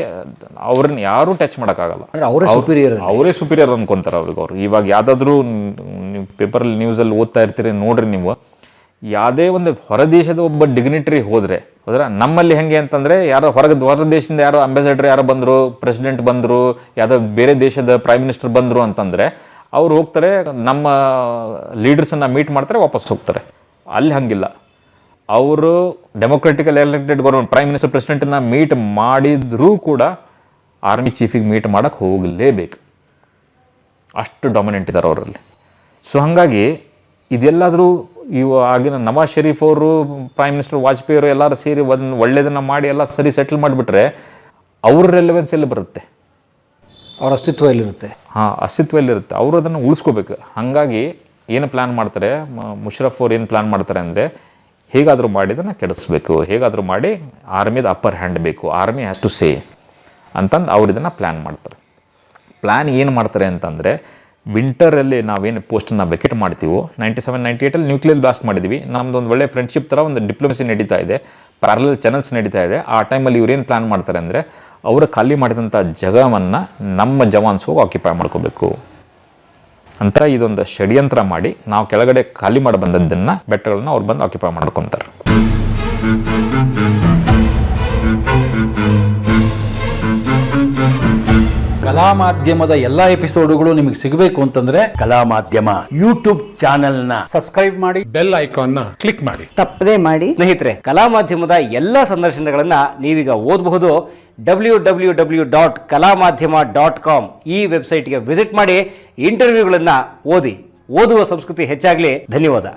ಅವ್ರನ್ನ ಯಾರೂ ಟಚ್ ಮಾಡೋಕ್ಕಾಗಲ್ಲ. ಅವರೇ ಸುಪೀರಿಯರ್ ಅನ್ಕೊಂತಾರೆ ಅವ್ರು. ಇವಾಗ ಯಾವುದಾದ್ರೂ ನೀವು ಪೇಪರಲ್ಲಿ ನ್ಯೂಸಲ್ಲಿ ಓದ್ತಾ ಇರ್ತೀರಿ ನೋಡ್ರಿ ನೀವು, ಯಾವುದೇ ಒಂದು ಹೊರದೇಶದ ಒಬ್ಬ ಡಿಗ್ನಿಟರಿ ಹೋದರೆ ನಮ್ಮಲ್ಲಿ ಹೆಂಗೆ ಅಂತಂದರೆ, ಯಾರೋ ಹೊರ ದೇಶದಿಂದ ಯಾರೋ ಅಂಬಾಸಿಡರ್ ಯಾರೋ ಬಂದರು, ಪ್ರೆಸಿಡೆಂಟ್ ಬಂದರು, ಯಾವುದೋ ಬೇರೆ ದೇಶದ ಪ್ರೈಮ್ ಮಿನಿಸ್ಟರ್ ಬಂದರು ಅಂತಂದರೆ ಅವ್ರು ಹೋಗ್ತಾರೆ, ನಮ್ಮ ಲೀಡರ್ಸನ್ನು ಮೀಟ್ ಮಾಡ್ತಾರೆ, ವಾಪಸ್ ಹೋಗ್ತಾರೆ. ಅಲ್ಲಿ ಹಂಗಿಲ್ಲ. ಅವರು democratical elected government prime minister ಪ್ರೆಸಿಡೆಂಟನ್ನು ಮೀಟ್ ಮಾಡಿದರೂ ಕೂಡ ಆರ್ಮಿ ಚೀಫಿಗೆ ಮೀಟ್ ಮಾಡೋಕ್ಕೆ ಹೋಗಲೇಬೇಕು. ಅಷ್ಟು ಡಾಮಿನೆಂಟ್ ಇದ್ದಾರೆ ಅವರಲ್ಲಿ. ಸೊ ಹಾಗಾಗಿ ಇದೆಲ್ಲಾದರೂ ಆಗಿನ ನವಾಜ್ ಶರೀಫ್ ಅವರು, ಪ್ರೈಮ್ ಮಿನಿಸ್ಟರ್ ವಾಜಪೇಯಿ ಅವರು ಎಲ್ಲರೂ ಸೇರಿ ಒಂದು ಒಳ್ಳೆಯದನ್ನು ಮಾಡಿ ಎಲ್ಲ ಸರಿ ಸೆಟಲ್ ಮಾಡಿಬಿಟ್ರೆ ಅವ್ರ ರೆಲೆವೆನ್ಸ್ ಎಲ್ಲಿ ಬರುತ್ತೆ? ಅವ್ರ ಅಸ್ತಿತ್ವ ಎಲ್ಲಿರುತ್ತೆ? ಅಸ್ತಿತ್ವ ಎಲ್ಲಿರುತ್ತೆ? ಅವರು ಅದನ್ನು ಉಳಿಸ್ಕೋಬೇಕು. ಹಾಗಾಗಿ ಏನು ಪ್ಲ್ಯಾನ್ ಮಾಡ್ತಾರೆ, ಮುಷರಫ್ ಅವ್ರು ಏನು ಪ್ಲ್ಯಾನ್ ಮಾಡ್ತಾರೆ ಅಂದರೆ, ಹೇಗಾದರೂ ಮಾಡಿ ಇದನ್ನು ಕೆಡಿಸ್ಬೇಕು, ಹೇಗಾದರೂ ಮಾಡಿ ಆರ್ಮಿದ ಅಪ್ಪರ್ ಹ್ಯಾಂಡ್ ಬೇಕು, ಆರ್ಮಿ ಹ್ಯಾಸ್ ಟು ಸೇ ಅಂತಂದು ಅವ್ರು ಇದನ್ನು ಪ್ಲ್ಯಾನ್ ಮಾಡ್ತಾರೆ. ಪ್ಲ್ಯಾನ್ ಏನು ಮಾಡ್ತಾರೆ ಅಂತಂದರೆ, ವಿಂಟರಲ್ಲಿ ನಾವೇನು ಪೋಸ್ಟನ್ನು ವೆಕೆಟ್ ಮಾಡ್ತೀವೋ, 97-98 ನ್ಯೂಕ್ಲಿಯರ್ ಬ್ಲಾಸ್ಟ್ ಮಾಡಿದ್ವಿ. ನಮ್ಮದೊಂದು ಒಳ್ಳೆ ಫ್ರೆಂಡ್ಶಿಪ್ ಥರ ಒಂದು ಡಿಪ್ಲೊಮಸಿ ನಡೀತಾ ಇದೆ, ಪ್ಯಾರಲಲ್ ಚಾನಲ್ಸ್ ನಡೀತಾ ಇದೆ. ಆ ಟೈಮಲ್ಲಿ ಇವ್ರೇನು ಪ್ಲ್ಯಾನ್ ಮಾಡ್ತಾರೆ ಅಂದರೆ, ಅವರು ಖಾಲಿ ಮಾಡಿದಂಥ ಜಾಗವನ್ನು ನಮ್ಮ ಜವಾನ್ಸ್ ಹೋಗಿ ಆಕ್ಯುಪೈ ಮಾಡ್ಕೋಬೇಕು ಅಂತ ಇದೊಂದು ಷಡ್ಯಂತ್ರ ಮಾಡಿ, ನಾವು ಕೆಳಗಡೆ ಖಾಲಿ ಮಾಡಿ ಬಂದದ್ದನ್ನು ಬೆಟ್ಟಗಳನ್ನ ಅವ್ರು ಬಂದು ಆಕ್ಯುಪೈ ಮಾಡ್ಕೊತಾರೆ. ಕಲಾ ಮಾಧ್ಯಮದ ಎಲ್ಲಾ ಎಪಿಸೋಡುಗಳು ನಿಮಗೆ ಸಿಗಬೇಕು ಅಂತಂದ್ರೆ ಕಲಾ ಮಾಧ್ಯಮ ಯೂಟ್ಯೂಬ್ ಚಾನೆಲ್ನ ಸಬ್ಸ್ಕ್ರೈಬ್ ಮಾಡಿ, ಬೆಲ್ ಐಕಾನ್ನ ಕ್ಲಿಕ್ ಮಾಡಿ, ತಪ್ಪದೇ ಮಾಡಿ. ಸ್ನೇಹಿತರೆ, ಕಲಾ ಮಾಧ್ಯಮದ ಎಲ್ಲ ಸಂದರ್ಶನಗಳನ್ನ ನೀವೀಗ ಓದಬಹುದು. www.kalamadhyama.com ಈ ವೆಬ್ಸೈಟ್ಗೆ ವಿಸಿಟ್ ಮಾಡಿ, ಇಂಟರ್ವ್ಯೂಗಳನ್ನು ಓದಿ. ಓದುವ ಸಂಸ್ಕೃತಿ ಹೆಚ್ಚಾಗಲಿ. ಧನ್ಯವಾದ.